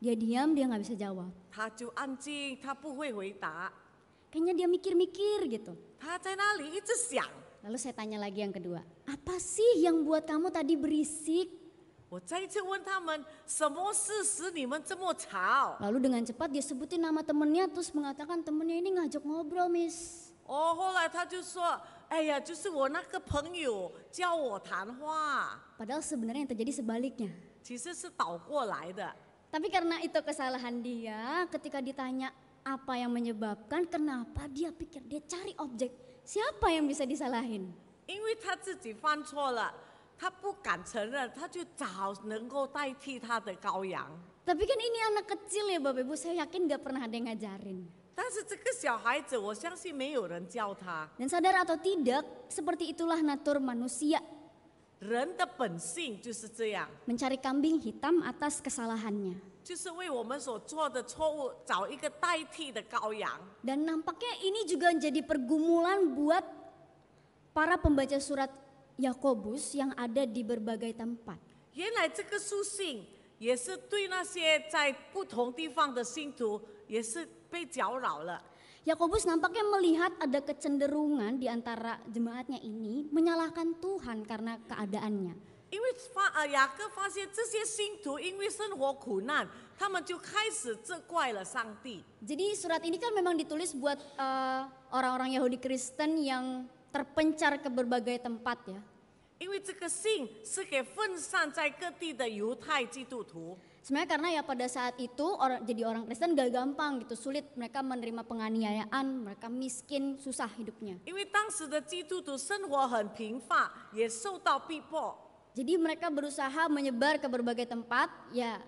diam, dia nggak bisa jawab. 他就安静，他不会回答， Kayaknya dia mikir-mikir gitu. 他在那里一直想。 Lalu saya tanya lagi yang kedua, apa sih yang buat kamu tadi berisik? 我再一次问他们，什么事使你们这么吵？ Lalu dengan cepat dia sebutin nama temennya terus mengatakan temennya ini ngajak ngobrol Miss. 哦，后来他就说，哎呀，就是我那个朋友教我谈话， Padahal sebenarnya yang terjadi sebaliknya. 其实是倒过来的。 Tapi karena itu kesalahan dia, ketika ditanya apa yang menyebabkan, kenapa dia pikir, dia cari objek. Siapa yang bisa disalahin? 因为他自己犯错了，他不敢承认，他就找能够代替他的羔羊。 Tapi kan ini anak kecil ya Bapak Ibu, saya yakin gak pernah ada yang ngajarin. 但是这个小孩子，我相信没有人教他。 Dan sadar atau tidak, seperti itulah natur manusia. 人的本性就是这样， Mencari kambing hitam atas kesalahannya. 就是为我们所做的错误找一个代替的羔羊。 Dan nampaknya ini juga jadi pergumulan buat para pembaca surat Yakobus yang ada di berbagai tempat. 原来这个书信也是对那些在不同地方的信徒也是被搅扰了。 Yakobus nampaknya melihat ada kecenderungan di antara jemaatnya ini menyalahkan Tuhan karena keadaannya. 因为雅各发现这些信徒因为生活苦难，他们就开始责怪了上帝。 Jadi surat ini kan memang ditulis buat orang-orang Yahudi Kristen yang terpencar ke berbagai tempat ya. 因为这个信是给分散在各地的犹太基督徒。 Sebenarnya karena ya pada saat itu jadi orang Kristen gak gampang gitu, sulit mereka menerima penganiayaan, mereka miskin, susah hidupnya. 因为当时的基督徒生活很贫乏，也受到逼迫， Jadi mereka berusaha menyebar ke berbagai tempat, ya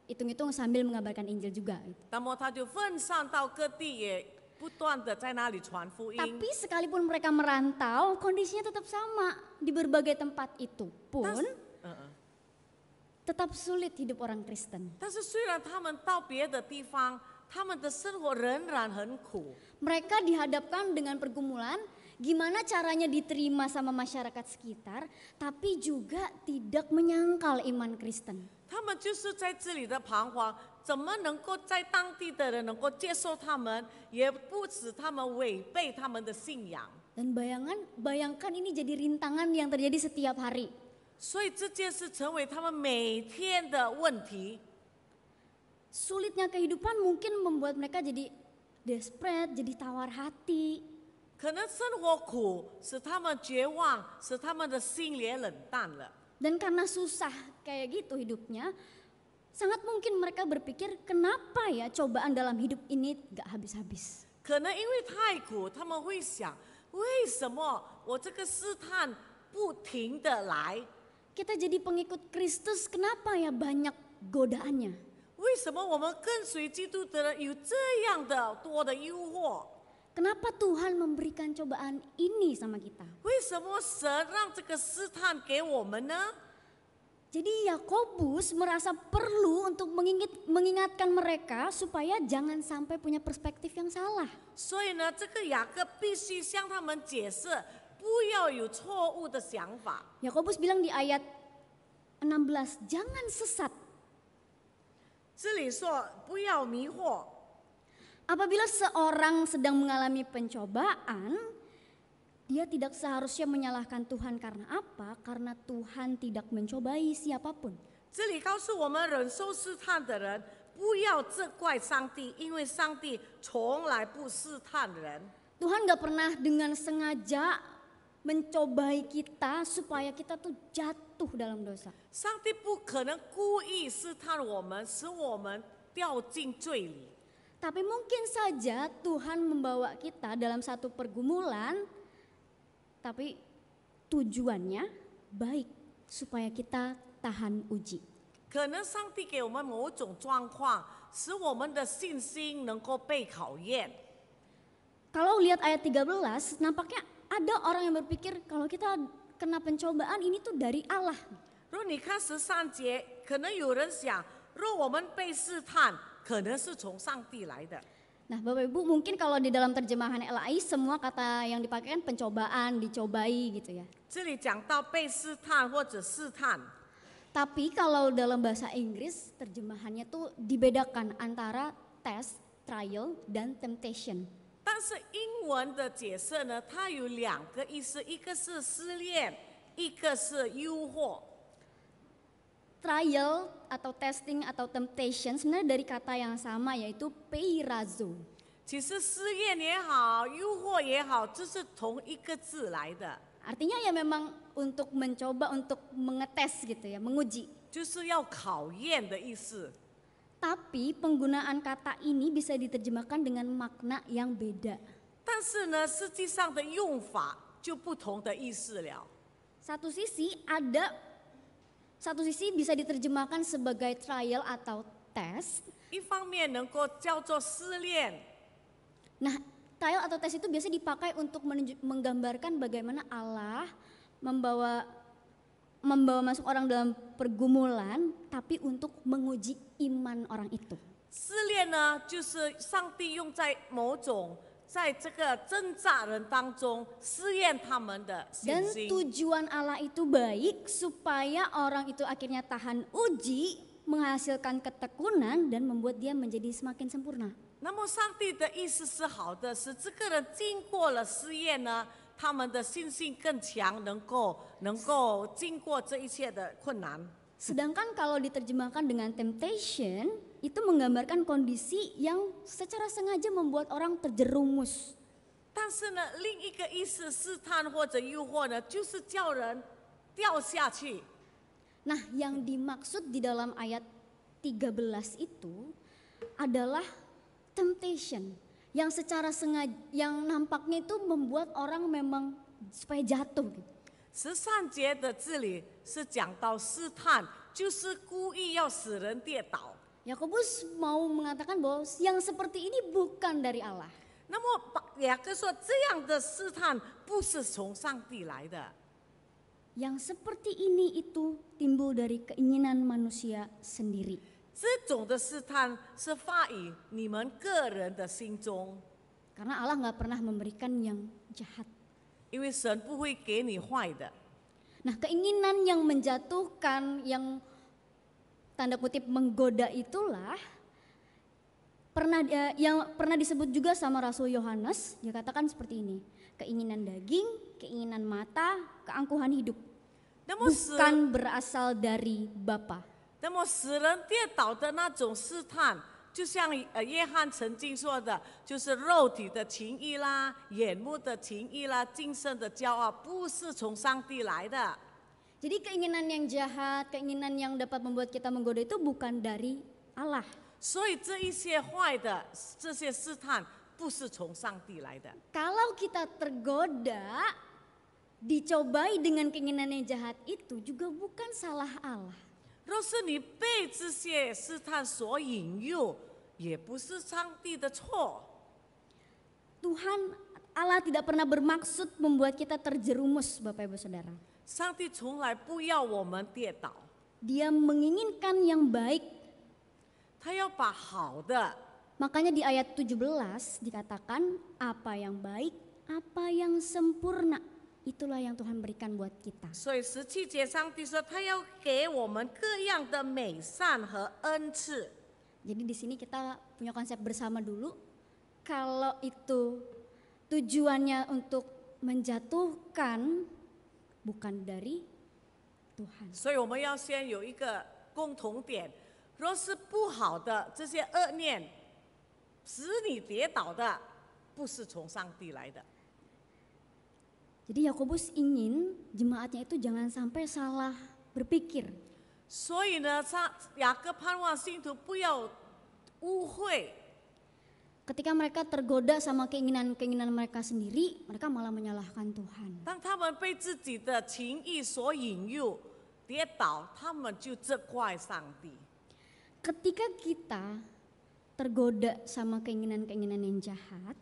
hitung-hitung sambil mengabarkan Injil juga. Gitu. 那么他就分散到各地，也不断的在那里传福音。 Tapi sekalipun mereka merantau, kondisinya tetap sama di berbagai tempat itu pun tetap sulit hidup orang Kristen. 但是虽然他们到别的地方，他们的生活仍然很苦。 Mereka dihadapkan dengan pergumulan, gimana caranya diterima sama masyarakat sekitar, tapi juga tidak menyangkal iman Kristen. 他们就是在这里的彷徨，怎么能够在当地的人能够接受他们，也不使他们违背他们的信仰。 Dan bayangkan ini jadi rintangan yang terjadi setiap hari. 所以这件事成为他们每天的问题。 Sulitnya kehidupan mungkin membuat mereka jadi desperate, jadi tawar hati. 可能生活苦，使他们绝望，使他们的心也冷淡了。 Dan karena susah kayak gitu hidupnya, sangat mungkin mereka berpikir kenapa ya cobaan dalam hidup ini gak habis-habis. 可能因为太苦，他们会想：为什么我这个试探不停的来？ Kita jadi pengikut Kristus, kenapa ya banyak godaannya? 为什么我们跟随基督的人有这样的多的诱惑？ Kenapa Tuhan memberikan cobaan ini sama kita? 为什么神让这个试探给我们呢？ Jadi Yakobus merasa perlu untuk mengingatkan mereka supaya jangan sampai punya perspektif yang salah. 所以呢，这个雅各必须向他们解释，不要有错误的想法。 Yakobus bilang di ayat 16, jangan sesat. 这里说不要迷惑。 Apabila seorang sedang mengalami pencobaan, dia tidak seharusnya menyalahkan Tuhan karena apa? Karena Tuhan tidak mencobai siapapun. 这里告诉我们，忍受试探的人不要责怪上帝，因为上帝从来不试探人。 Tuhan gak pernah dengan sengaja mencobai kita supaya kita tuh jatuh dalam dosa. 上帝不可能故意试探我们，使我们掉进罪里。 Tapi mungkin saja Tuhan membawa kita dalam satu pergumulan, tapi tujuannya baik supaya kita tahan uji. 可能上帝给我们某种状况，使我们的信心能够被考验。 Kalau lihat ayat 13, nampaknya ada orang yang berpikir kalau kita kena pencobaan ini tuh dari Allah. 如果你看13节，可能有人想，若我们被试探，可能是从上帝来的。 Nah Bapak Ibu mungkin kalau di dalam terjemahan LAI semua kata yang dipakai kan pencobaan, dicobai gitu ya. 这里讲到被试探或者试探， Tapi kalau dalam bahasa Inggris terjemahannya tuh dibedakan antara test, trial, dan temptation. 但是英文的解释呢，它有两个意思，一个是试炼，一个是诱惑。 Trial atau testing atau temptation sebenarnya dari kata yang sama yaitu peirazo. 其实试验也好，诱惑也好，这是同一个字来的， Artinya ya memang untuk mencoba, untuk mengetes gitu ya, menguji. 就是要考验的意思。 Tapi penggunaan kata ini bisa diterjemahkan dengan makna yang beda. 但是呢，实际上的用法就不同的意思了。 Satu sisi bisa diterjemahkan sebagai trial atau tes. 一方面能够叫做试炼， Nah, trial atau tes itu biasa dipakai untuk menggambarkan bagaimana Allah membawa masuk orang dalam pergumulan, tapi untuk menguji iman orang itu. 试炼呢，就是上帝用在某种在这个挣扎人当中试验他们的信 Dan 心。 tujuan Allah itu baik supaya orang itu akhirnya tahan uji, menghasilkan ketekunan dan membuat dia menjadi semakin sempurna. 那么上帝的意思是好的，使这个人经过了试验呢，他们的信心更强，能够经过这一切的困难。 Sedangkan kalau diterjemahkan dengan temptation, itu menggambarkan kondisi yang secara sengaja membuat orang terjerumus. 但是呢，另一个意思试探或者诱惑呢，就是叫人掉下去。 Nah, yang dimaksud di dalam ayat 13 itu adalah temptation yang secara sengaja, yang nampaknya itu membuat orang memang supaya jatuh gitu. 13节的这里是讲到试探，就是故意要使人跌倒。 Yakobus mau mengatakan bahwa yang seperti ini bukan dari Allah. 那么雅各说，这样的试探不是从上帝来的。 Yang seperti ini itu timbul dari keinginan manusia sendiri. 这种的试探是发于你们个人的心中， Karena Allah nggak pernah memberikan yang jahat. 因为神不会给你坏的。 Nah, keinginan yang menjatuhkan, yang tanda kutip menggoda itulah yang pernah disebut juga sama Rasul Yohanes. Dia katakan seperti ini: keinginan daging, keinginan mata, keangkuhan hidup, 那么使 bukan berasal dari Bapa. 那么使人跌倒的那种试探，就像约翰曾经说的，就是肉体的情欲啦、眼目的情欲啦、今生的骄傲，不是从上帝来的。 Jadi keinginan yang jahat, keinginan yang dapat membuat kita menggoda itu bukan dari Allah. 所以这一些坏的这些试探，不是从上帝来的。 Kalau kita tergoda, dicobai dengan keinginan yang jahat itu juga bukan salah Allah. 若是你被这些试探所引诱，也不是上帝的错。 Tuhan Allah tidak pernah bermaksud membuat kita terjerumus, Bapak Ibu Saudara. 上帝从来不要我们跌倒， Dia menginginkan yang baik. 他要把好的。 Makanya di ayat 17 dikatakan apa yang baik, apa yang sempurna, itulah yang Tuhan berikan buat kita. 所以17节上帝说，他要给我们各样的美善和恩赐。 Jadi di sini kita punya konsep bersama dulu. Kalau itu tujuannya untuk menjatuhkan, bukan dari Tuhan. 所以我们要先有一个共同点，若是不好的这些恶念使你跌倒的，不是从上帝来的。 Jadi Yakobus ingin jemaatnya itu jangan sampai salah berpikir. 所以呢，雅各盼望信徒不要误会， Ketika mereka tergoda sama keinginan-keinginan mereka sendiri, mereka malah menyalahkan Tuhan. 当他们被自己的情意所引诱跌倒，他们就责怪上帝。 Ketika kita tergoda sama keinginan-keinginan yang jahat,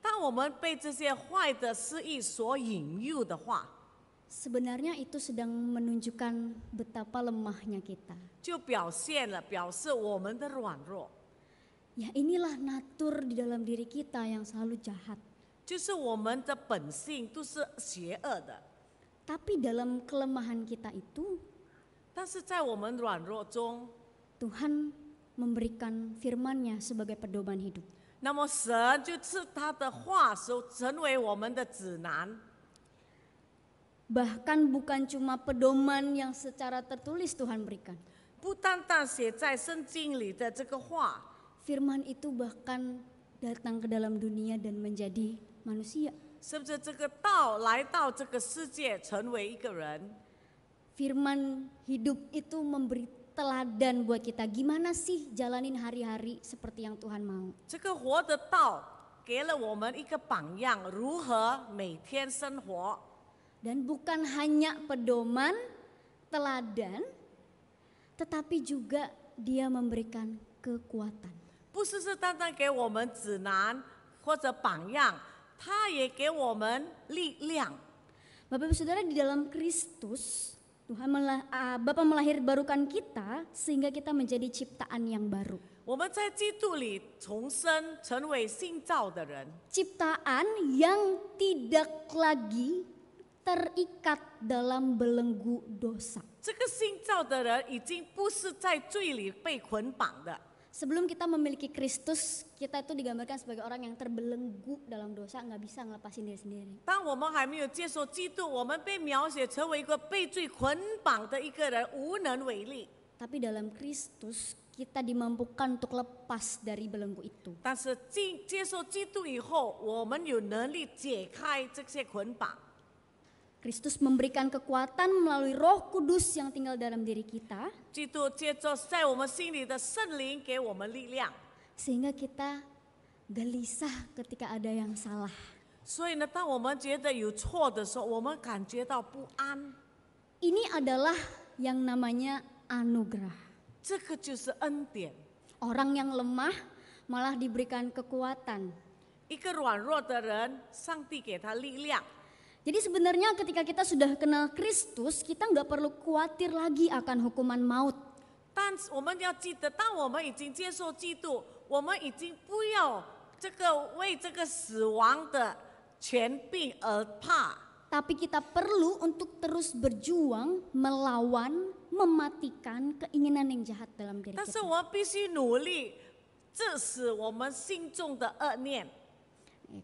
当我们被这些坏的私意所引诱的话， sebenarnya itu sedang menunjukkan betapa lemahnya kita. 就表示我们的软弱， Ya inilah natur di dalam diri kita yang selalu jahat. 就是我们的本性都是邪恶的。 Tapi dalam kelemahan kita itu, 但是在我们软弱中， Tuhan memberikan firman-Nya sebagai pedoman hidup. 那么神就赐他的话成为我们的指南。 Bahkan bukan cuma pedoman yang secara tertulis Tuhan berikan. 不单单写在圣经里的这个话， Firman itu bahkan datang ke dalam dunia dan menjadi manusia. 甚至这个道来到这个世界，成为一个人。 Firman hidup itu memberi teladan buat kita. Gimana sih jalanin hari-hari seperti yang Tuhan mau. 这个活的道给了我们一个榜样，如何每天生活。 Dan bukan hanya pedoman, teladan, tetapi juga dia memberikan kekuatan. 不是单单给我们指南或者榜样，他也给我们力量。 Bapak Ibu Saudara, di dalam Kristus, Bapa melahirbarukan kita sehingga kita menjadi ciptaan yang baru. 我们在基督里重生，成为新造的人。 Ciptaan yang tidak lagi terikat dalam belenggu dosa. 这个新造的人已经不是在罪里被捆绑的。 Sebelum kita memiliki Kristus, kita itu digambarkan sebagai orang yang terbelenggu dalam dosa, nggak bisa ngelepasin diri sendiri. 当我们还没有接受基督，我们被描写成为一个被罪捆绑的一个人，无能为力。 Tapi dalam Kristus, kita dimampukan untuk lepas dari belenggu itu. 但是接受基督以后，我们有能力解开这些捆绑。 Kristus memberikan kekuatan melalui Roh Kudus yang tinggal dalam diri kita, 基督接着在我们心里的圣灵给我们力量， sehingga kita gelisah ketika ada yang salah. 所以呢，当我们觉得有错的时候，我们感觉到不安， Ini adalah yang namanya anugerah. 这个就是恩典。 Orang yang lemah malah diberikan kekuatan. 一个软弱的人，上帝给他力量。 Jadi sebenarnya ketika kita sudah kenal Kristus, kita nggak perlu khawatir lagi akan hukuman maut. 但我们要记得，当我们已经接受基督，我们已经不要这个为这个死亡的权柄而怕。 Tapi kita perlu untuk terus berjuang melawan, mematikan keinginan yang jahat dalam diri 但是 kita. 我们必须努力致死我们心中的恶念。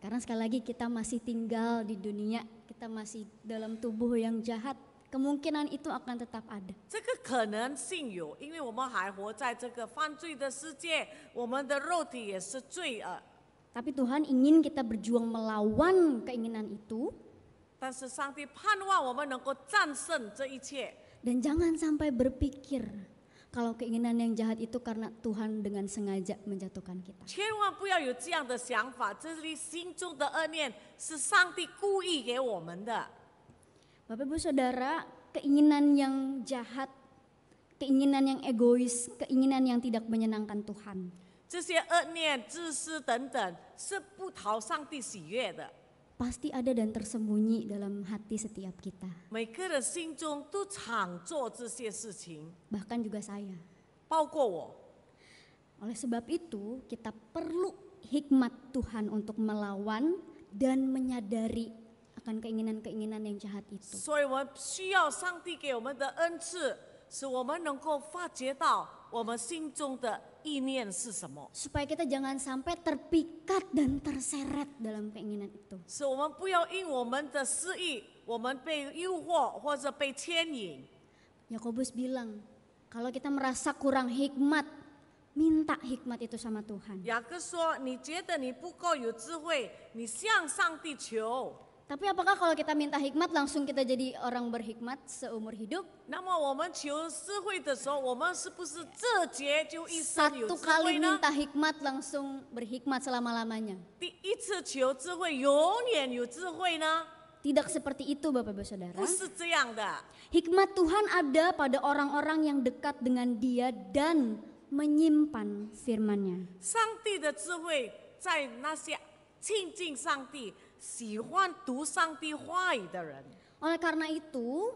Karena sekali lagi kita masih tinggal di dunia, kita masih dalam tubuh yang jahat, kemungkinan itu akan tetap ada. 这个可能性有，因为我们还活在这个犯罪的世界，我们的肉体也是罪恶。 Tapi Tuhan ingin kita berjuang melawan keinginan itu, 但是上帝盼望我们能够战胜这一切， dan jangan sampai berpikir kalau keinginan yang jahat itu karena Tuhan dengan sengaja menjatuhkan kita. 千万不要有这样的想法，这里心中的恶念是上帝故意给我们的。 Bapak Ibu Saudara, keinginan yang jahat, keinginan yang egois, keinginan yang tidak menyenangkan Tuhan, 这些恶念、自私等等，是不讨上帝喜悦的。 pasti ada dan tersembunyi dalam hati setiap kita. 每个人心中都常做这些事情， Bahkan juga saya. 包括我。 Oleh sebab itu, kita perlu hikmat Tuhan untuk melawan dan menyadari akan keinginan-keinginan yang jahat itu. 所以我们需要上帝给我们的恩赐，使我们能够发觉到我们心中的意念是什么， Supaya kita jangan sampai terpikat dan terseret dalam keinginan itu. 使我们不要因我们的失意，我们被诱惑或者被牵引。 Yakobus bilang, kalau kita merasa kurang hikmat, minta hikmat itu sama Tuhan. 雅各说：“你觉得你不够有智慧，你向上帝求。 Tapi apakah kalau kita minta hikmat langsung kita jadi orang berhikmat seumur hidup? 那么我们求智慧的时候，我们是不是这节就一生有 Satu 智 kali 慧呢？ minta hikmat langsung berhikmat selama-lamanya. 第一次求智慧，永远有智慧呢？ Tidak seperti itu Bapak Ibu Saudara. 不是这样的。 Hikmat Tuhan ada pada orang-orang yang dekat dengan Dia dan menyimpan firman-Nya. 上帝的智慧在那些亲近上帝、喜欢读上帝话语的人。 Oleh karena itu,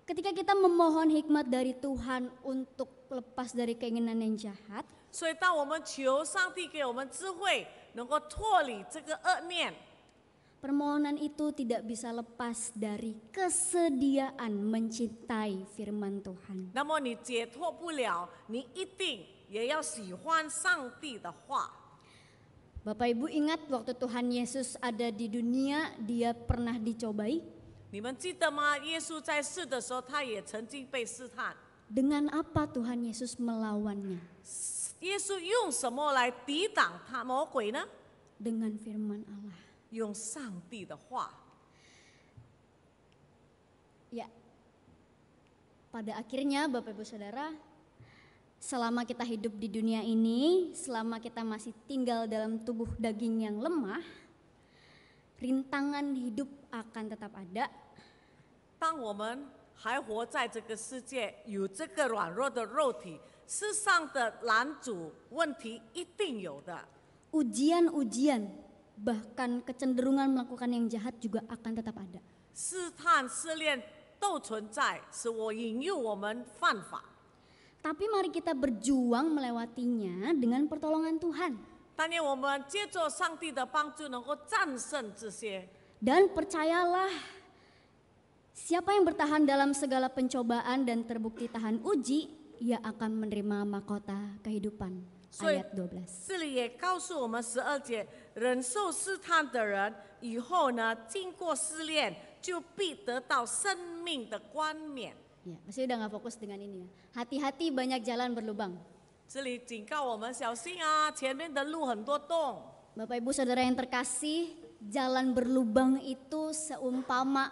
ketika kita memohon hikmat dari Tuhan untuk lepas dari keinginan yang jahat, 所以，当我们求上帝给我们智慧，能够脱离这个恶念， permohonan itu tidak bisa lepas dari kesediaan mencintai firman Tuhan. 那么你解脱不了，你一定也要喜欢上帝的话。 Bapak Ibu ingat waktu Tuhan Yesus ada di dunia, Dia pernah dicobai? 你们记得吗？耶稣在世的时候，他也曾经被试探。 Dengan apa Tuhan Yesus melawannya? 耶稣用什么来抵挡他魔鬼呢？ Dengan firman Allah. 用上帝的话。 Ya, pada akhirnya Bapak Ibu Saudara, selama kita hidup di dunia ini, selama kita masih tinggal dalam tubuh daging yang lemah, rintangan hidup akan tetap ada. 当我们还活在这个世界，有这个软弱的肉体，世上的拦阻问题一定有的。 Ujian-ujian, bahkan kecenderungan melakukan yang jahat juga akan tetap ada. 试探、试炼都存在，使我引诱我们犯法。 Tapi mari kita berjuang melewatinya dengan pertolongan Tuhan. 但愿我们借着上帝的帮助，能够战胜这些。 Dan percayalah, siapa yang bertahan dalam segala pencobaan dan terbukti tahan uji, ia akan menerima mahkota kehidupan. 所以 Ayat 12. 这里也告诉我们12节，忍受试探的人，以后呢，经过试炼，就必得到生命的冠冕。 Ya, pasti udah gak fokus dengan ini ya. Hati-hati banyak jalan berlubang. 这里警告我们小心啊，前面的路很多洞。 Bapak Ibu Saudara yang terkasih, jalan berlubang itu seumpama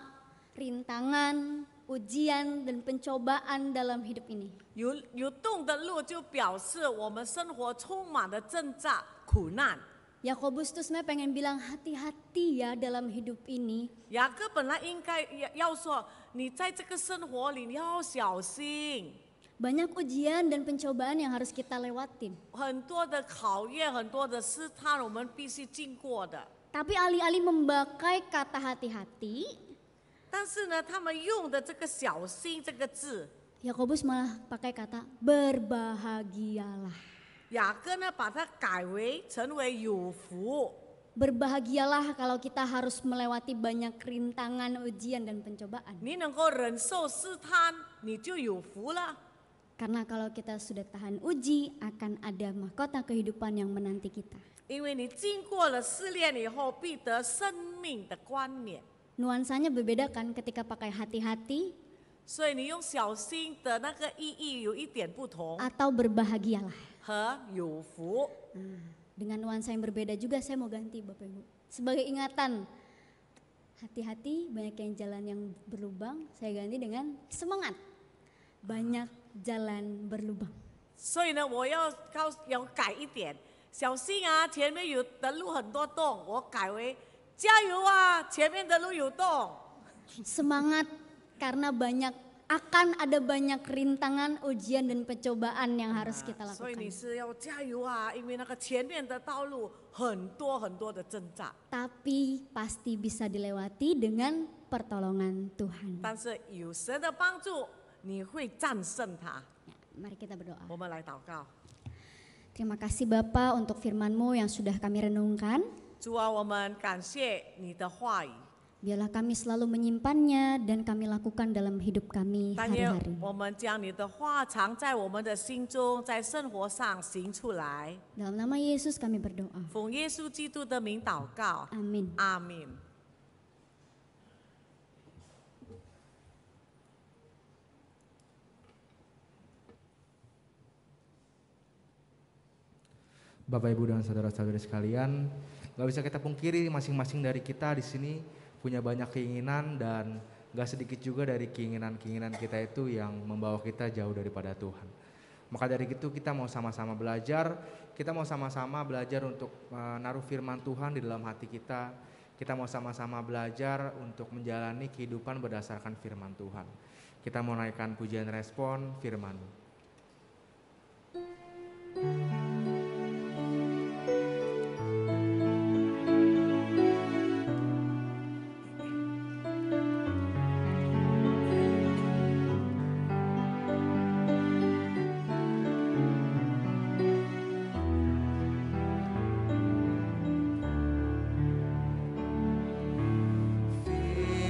rintangan, ujian dan pencobaan dalam hidup ini. 有洞的路就表示我们生活充满了挣扎、苦难。 Yakobus tuh sebenarnya pengen bilang hati-hati ya dalam hidup ini. 雅各本来应该要说，你在这个生活里你要小心， Banyak ujian dan pencobaan yang harus kita lewatin. 很多的考验，很多的试探，我们必须经过的。 Tapi alih-alih memakai kata hati-hati, 但是呢，他们用的这个小心这个字， Yakobus malah pakai kata berbahagialah. 雅各呢把它改为成为有福。 Berbahagialah kalau kita harus melewati banyak rintangan, ujian dan pencobaan. 你能够忍受试探，你就有福了。 Karena kalau kita sudah tahan uji, akan ada mahkota kehidupan yang menanti kita. 因为你经过了试炼以后，必得生命的冠冕。 Nuansanya berbeda kan ketika pakai hati-hati 所以你用小心的那个意义有一点不同， atau berbahagialah. 和有福。 Dengan nuansa yang berbeda juga saya mau ganti Bapak Ibu. Sebagai ingatan, hati-hati banyak yang jalan yang berlubang, saya ganti dengan semangat. Banyak jalan berlubang. 所以呢，我要改一点，小心啊，前面有的路很多洞，我改为加油啊，前面的路有洞。 Semangat karena akan ada banyak rintangan, ujian dan pencobaan yang harus kita 所以你 lakukan. 是要加油啊，因为那个前面的道路很多很多的挣扎， Tapi pasti bisa dilewati dengan pertolongan Tuhan. 但是有神的帮助，你会战胜它。 Ya, mari kita berdoa. 我们来祷告， Terima kasih Bapak untuk firman-Mu yang sudah kami renungkan. 主啊，我们感谢你的话语。 Biarlah kami selalu menyimpannya dan kami lakukan dalam hidup kami 但愿 hari-hari. 我们将你的话藏在我们的心中，在生活上行出来。 Dalam nama Yesus kami berdoa. 奉耶稣基督的名祷告， Amin. 阿门。 Bapak Ibu dan saudara-saudari sekalian, nggak bisa kita pungkiri masing-masing dari kita di sini punya banyak keinginan dan nggak sedikit juga dari keinginan-keinginan kita itu yang membawa kita jauh daripada Tuhan. Maka dari itu kita mau sama-sama belajar, kita mau sama-sama belajar untuk menaruh firman Tuhan di dalam hati kita. Kita mau sama-sama belajar untuk menjalani kehidupan berdasarkan firman Tuhan. Kita mau naikkan pujian respon firman-Mu.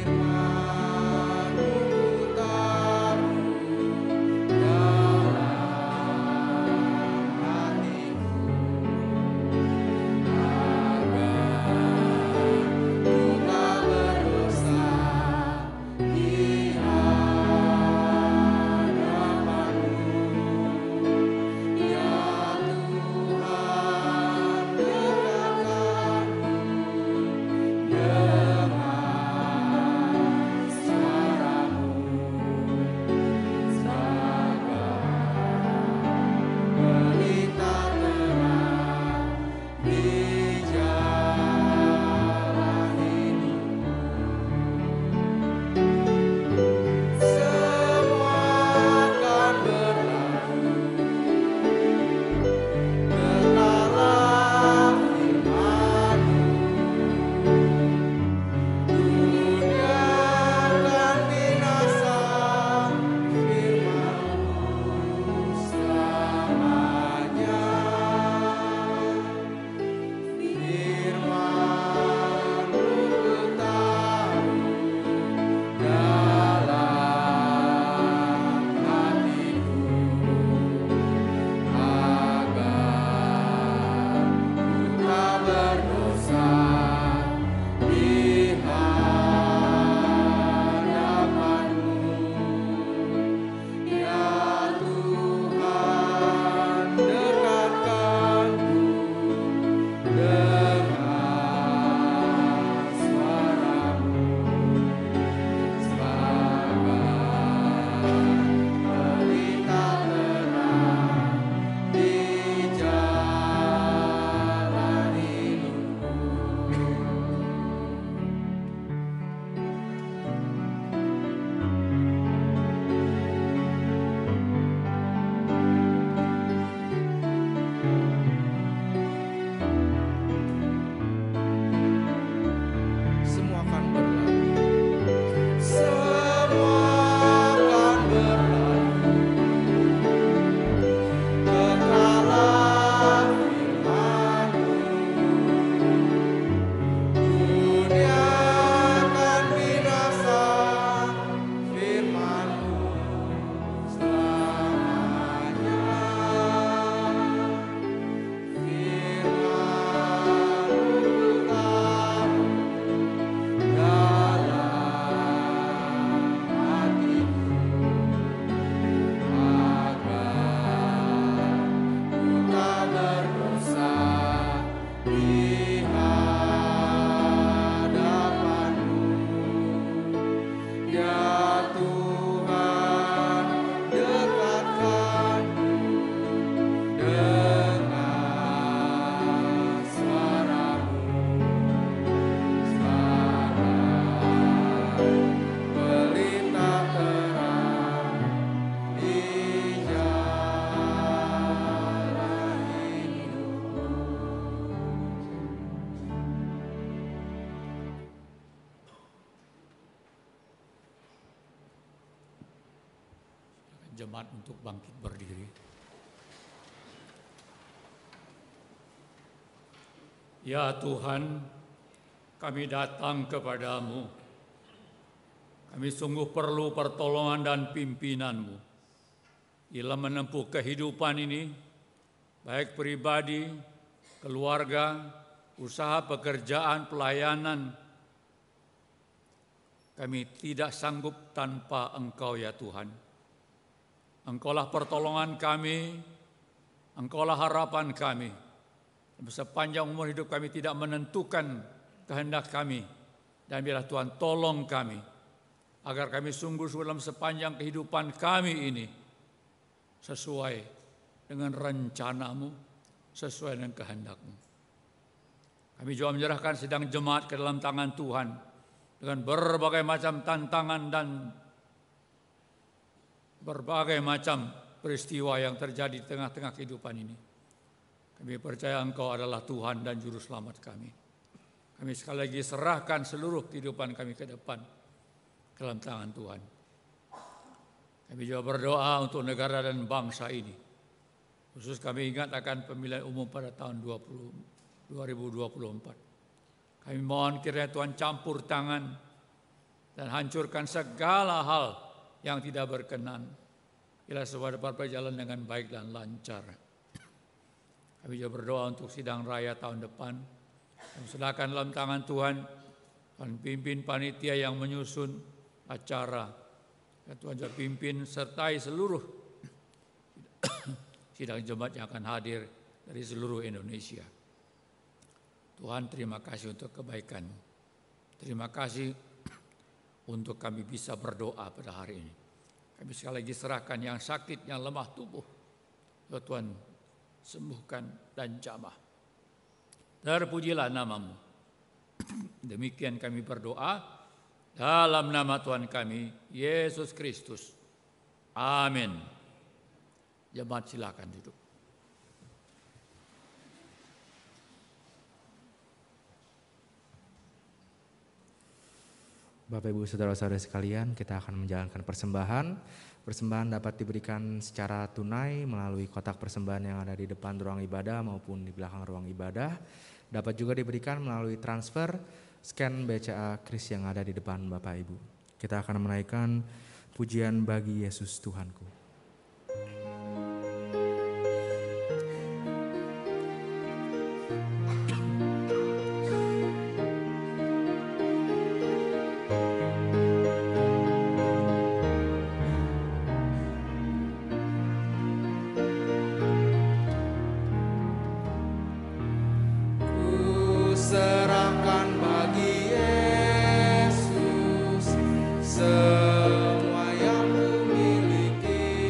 Firman-Mu taruh dalam jemaat untuk bangkit berdiri. Ya Tuhan, kami datang kepadamu. Kami sungguh perlu pertolongan dan pimpinan-Mu dalam menempuh kehidupan ini, baik pribadi, keluarga, usaha, pekerjaan, pelayanan. Kami tidak sanggup tanpa Engkau ya Tuhan. Engkaulah pertolongan kami, Engkaulah harapan kami. Sepanjang umur hidup kami tidak menentukan kehendak kami. Dan biarlah Tuhan tolong kami, agar kami sungguh-sungguh dalam sepanjang kehidupan kami ini sesuai dengan rencana-Mu, sesuai dengan kehendak-Mu. Kami juga menyerahkan sidang jemaat ke dalam tangan Tuhan dengan berbagai macam tantangan dan berbagai macam peristiwa yang terjadi di tengah-tengah kehidupan ini. Kami percaya Engkau adalah Tuhan dan Juru Selamat kami. Kami sekali lagi serahkan seluruh kehidupan kami ke depan ke dalam tangan Tuhan. Kami juga berdoa untuk negara dan bangsa ini. Khusus kami ingat akan pemilihan umum pada tahun 2024. Kami mohon kiranya Tuhan campur tangan dan hancurkan segala hal yang tidak berkenan. Bila semua dapat berjalan dengan baik dan lancar. Kami juga berdoa untuk sidang raya tahun depan. Kami serahkan dalam tangan Tuhan. Tuhan pimpin panitia yang menyusun acara. Dan Tuhan juga pimpin sertai seluruh sidang jemaat yang akan hadir dari seluruh Indonesia. Tuhan, terima kasih untuk kebaikan. Terima kasih untuk kami bisa berdoa pada hari ini. Kami sekali lagi serahkan yang sakit, yang lemah tubuh. Ya Tuhan, sembuhkan dan jamah. Terpujilah nama-Mu. Demikian kami berdoa dalam nama Tuhan kami, Yesus Kristus. Amin. Jemaat silakan duduk. Bapak Ibu Saudara-saudara sekalian, kita akan menjalankan persembahan. Persembahan dapat diberikan secara tunai melalui kotak persembahan yang ada di depan ruang ibadah maupun di belakang ruang ibadah. Dapat juga diberikan melalui transfer scan BCA Kris yang ada di depan Bapak Ibu. Kita akan menaikkan pujian bagi Yesus Tuhanku. Semua yang ku miliki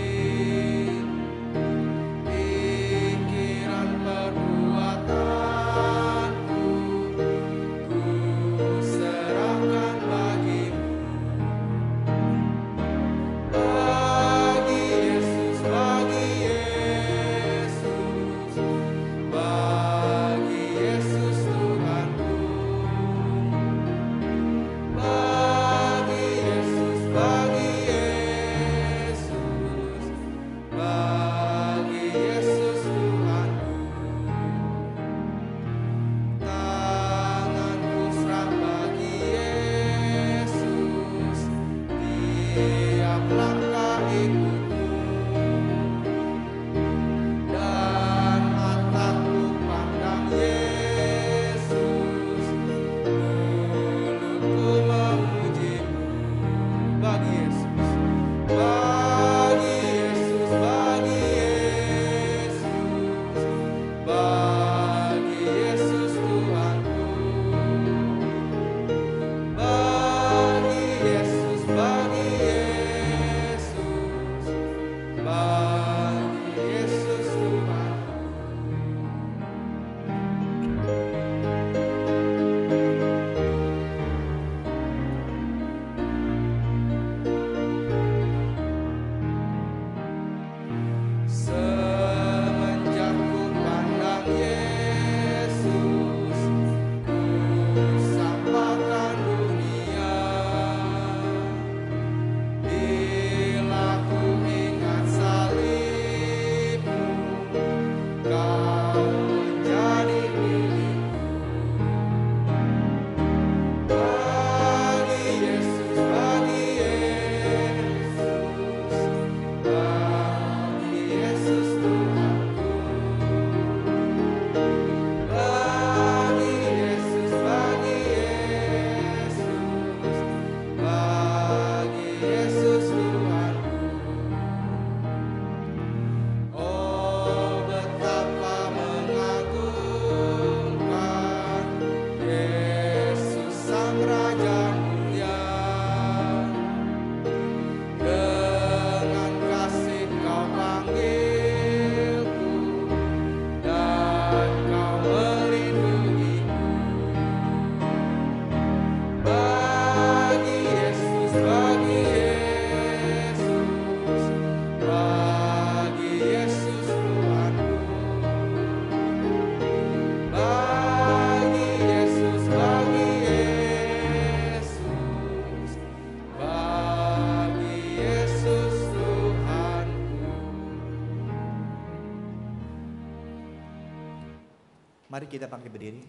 Mari kita bangkit berdiri.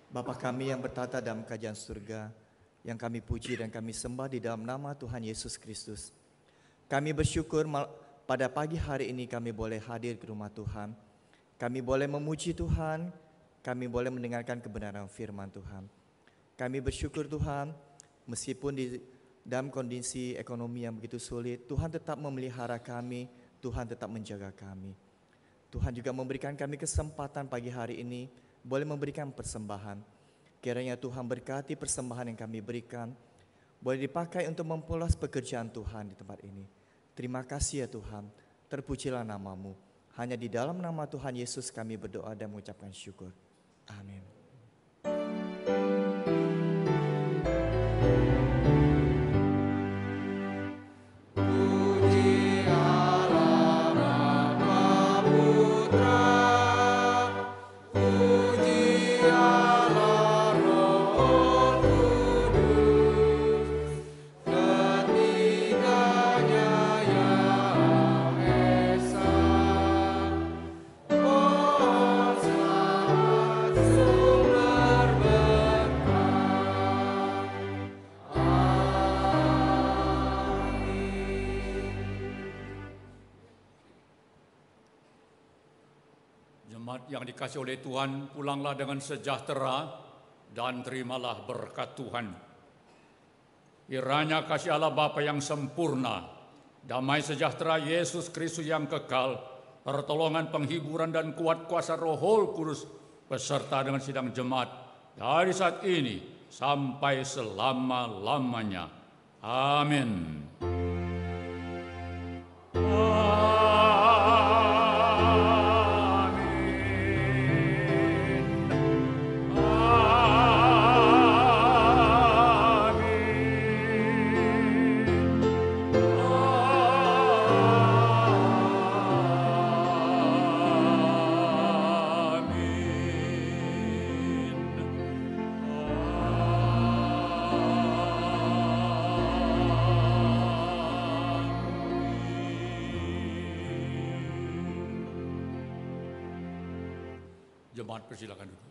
Bapa kami yang bertata dalam kerajaan surga, yang kami puji dan kami sembah di dalam nama Tuhan Yesus Kristus. Kami bersyukur pada pagi hari ini kami boleh hadir ke rumah Tuhan. Kami boleh memuji Tuhan, kami boleh mendengarkan kebenaran firman Tuhan. Kami bersyukur Tuhan, meskipun di dalam kondisi ekonomi yang begitu sulit, Tuhan tetap memelihara kami, Tuhan tetap menjaga kami. Tuhan juga memberikan kami kesempatan pagi hari ini boleh memberikan persembahan. Kiranya Tuhan berkati persembahan yang kami berikan, boleh dipakai untuk memperluas pekerjaan Tuhan di tempat ini. Terima kasih ya Tuhan, terpujilah nama-Mu. Hanya di dalam nama Tuhan Yesus kami berdoa dan mengucapkan syukur. Amin. Jemaat yang dikasihi oleh Tuhan, pulanglah dengan sejahtera dan terimalah berkat Tuhan. Kiranya kasih Allah Bapa yang sempurna, damai sejahtera Yesus Kristus yang kekal, pertolongan, penghiburan dan kuat kuasa Roh Kudus beserta dengan sidang jemaat dari saat ini sampai selama-lamanya. Amin. Jemaat persilakan duduk.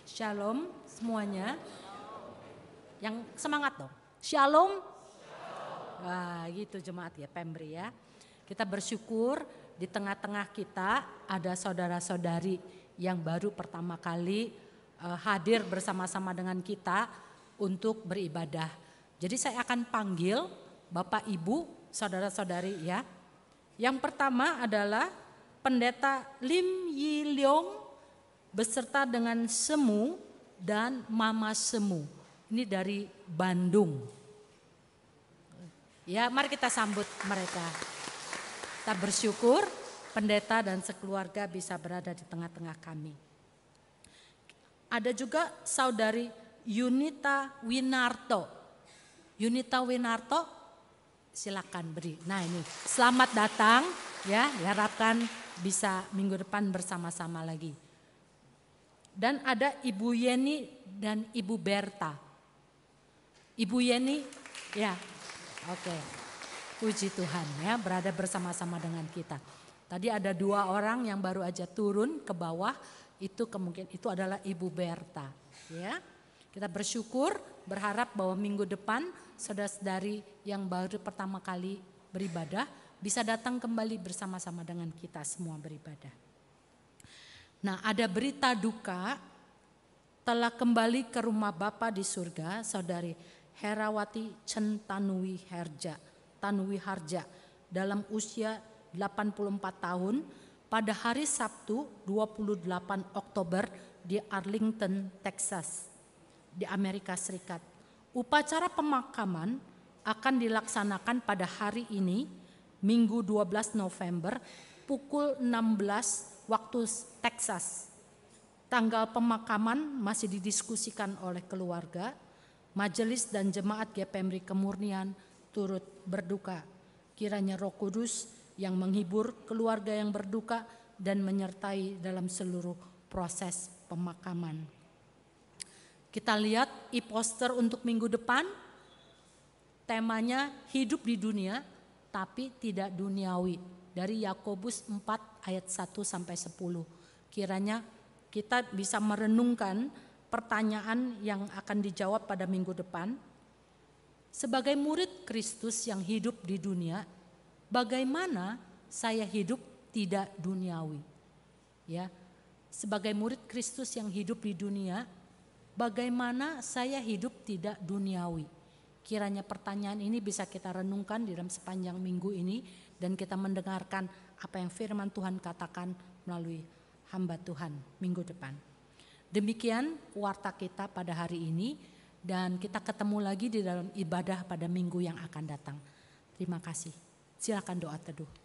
Shalom semuanya. Yang semangat dong. Shalom. Wah gitu jemaat ya Pembri ya. Kita bersyukur di tengah-tengah kita ada saudara-saudari yang baru pertama kali hadir bersama-sama dengan kita untuk beribadah. Jadi saya akan panggil Bapak Ibu, saudara-saudari ya. Yang pertama adalah Pendeta Lim Yi Leong beserta dengan Semu dan Mama Semu. Ini dari Bandung. Ya, mari kita sambut mereka. Kita bersyukur pendeta dan sekeluarga bisa berada di tengah-tengah kami. Ada juga saudari Yunita Winarto. Yunita Winarto, silakan beri. Nah ini selamat datang ya, diharapkan bisa minggu depan bersama-sama lagi. Dan ada Ibu Yeni dan Ibu Berta. Ibu Yeni ya, oke. Puji Tuhan ya berada bersama-sama dengan kita. Tadi ada 2 orang yang baru aja turun ke bawah, itu kemungkinan itu adalah Ibu Berta ya. Kita bersyukur, berharap bahwa minggu depan saudara-saudari yang baru pertama kali beribadah bisa datang kembali bersama-sama dengan kita semua beribadah. Nah, ada berita duka, telah kembali ke rumah Bapa di surga saudari Herawati Chen Tanui Harja dalam usia 84 tahun pada hari Sabtu 28 Oktober di Arlington, Texas, di Amerika Serikat. Upacara pemakaman akan dilaksanakan pada hari ini, Minggu 12 November, pukul 16 waktu Texas. Tanggal pemakaman masih didiskusikan oleh keluarga, majelis dan jemaat GPMRI Kemurnian turut berduka. Kiranya Roh Kudus yang menghibur keluarga yang berduka dan menyertai dalam seluruh proses pemakaman. Kita lihat e-poster untuk minggu depan, temanya hidup di dunia tapi tidak duniawi. Dari Yakobus 4 ayat 1 sampai 10. Kiranya kita bisa merenungkan pertanyaan yang akan dijawab pada minggu depan. Sebagai murid Kristus yang hidup di dunia, bagaimana saya hidup tidak duniawi? Ya, sebagai murid Kristus yang hidup di dunia, bagaimana saya hidup tidak duniawi? Kiranya pertanyaan ini bisa kita renungkan di dalam sepanjang minggu ini dan kita mendengarkan apa yang firman Tuhan katakan melalui hamba Tuhan minggu depan. Demikian warta kita pada hari ini dan kita ketemu lagi di dalam ibadah pada minggu yang akan datang. Terima kasih. Silakan doa teduh.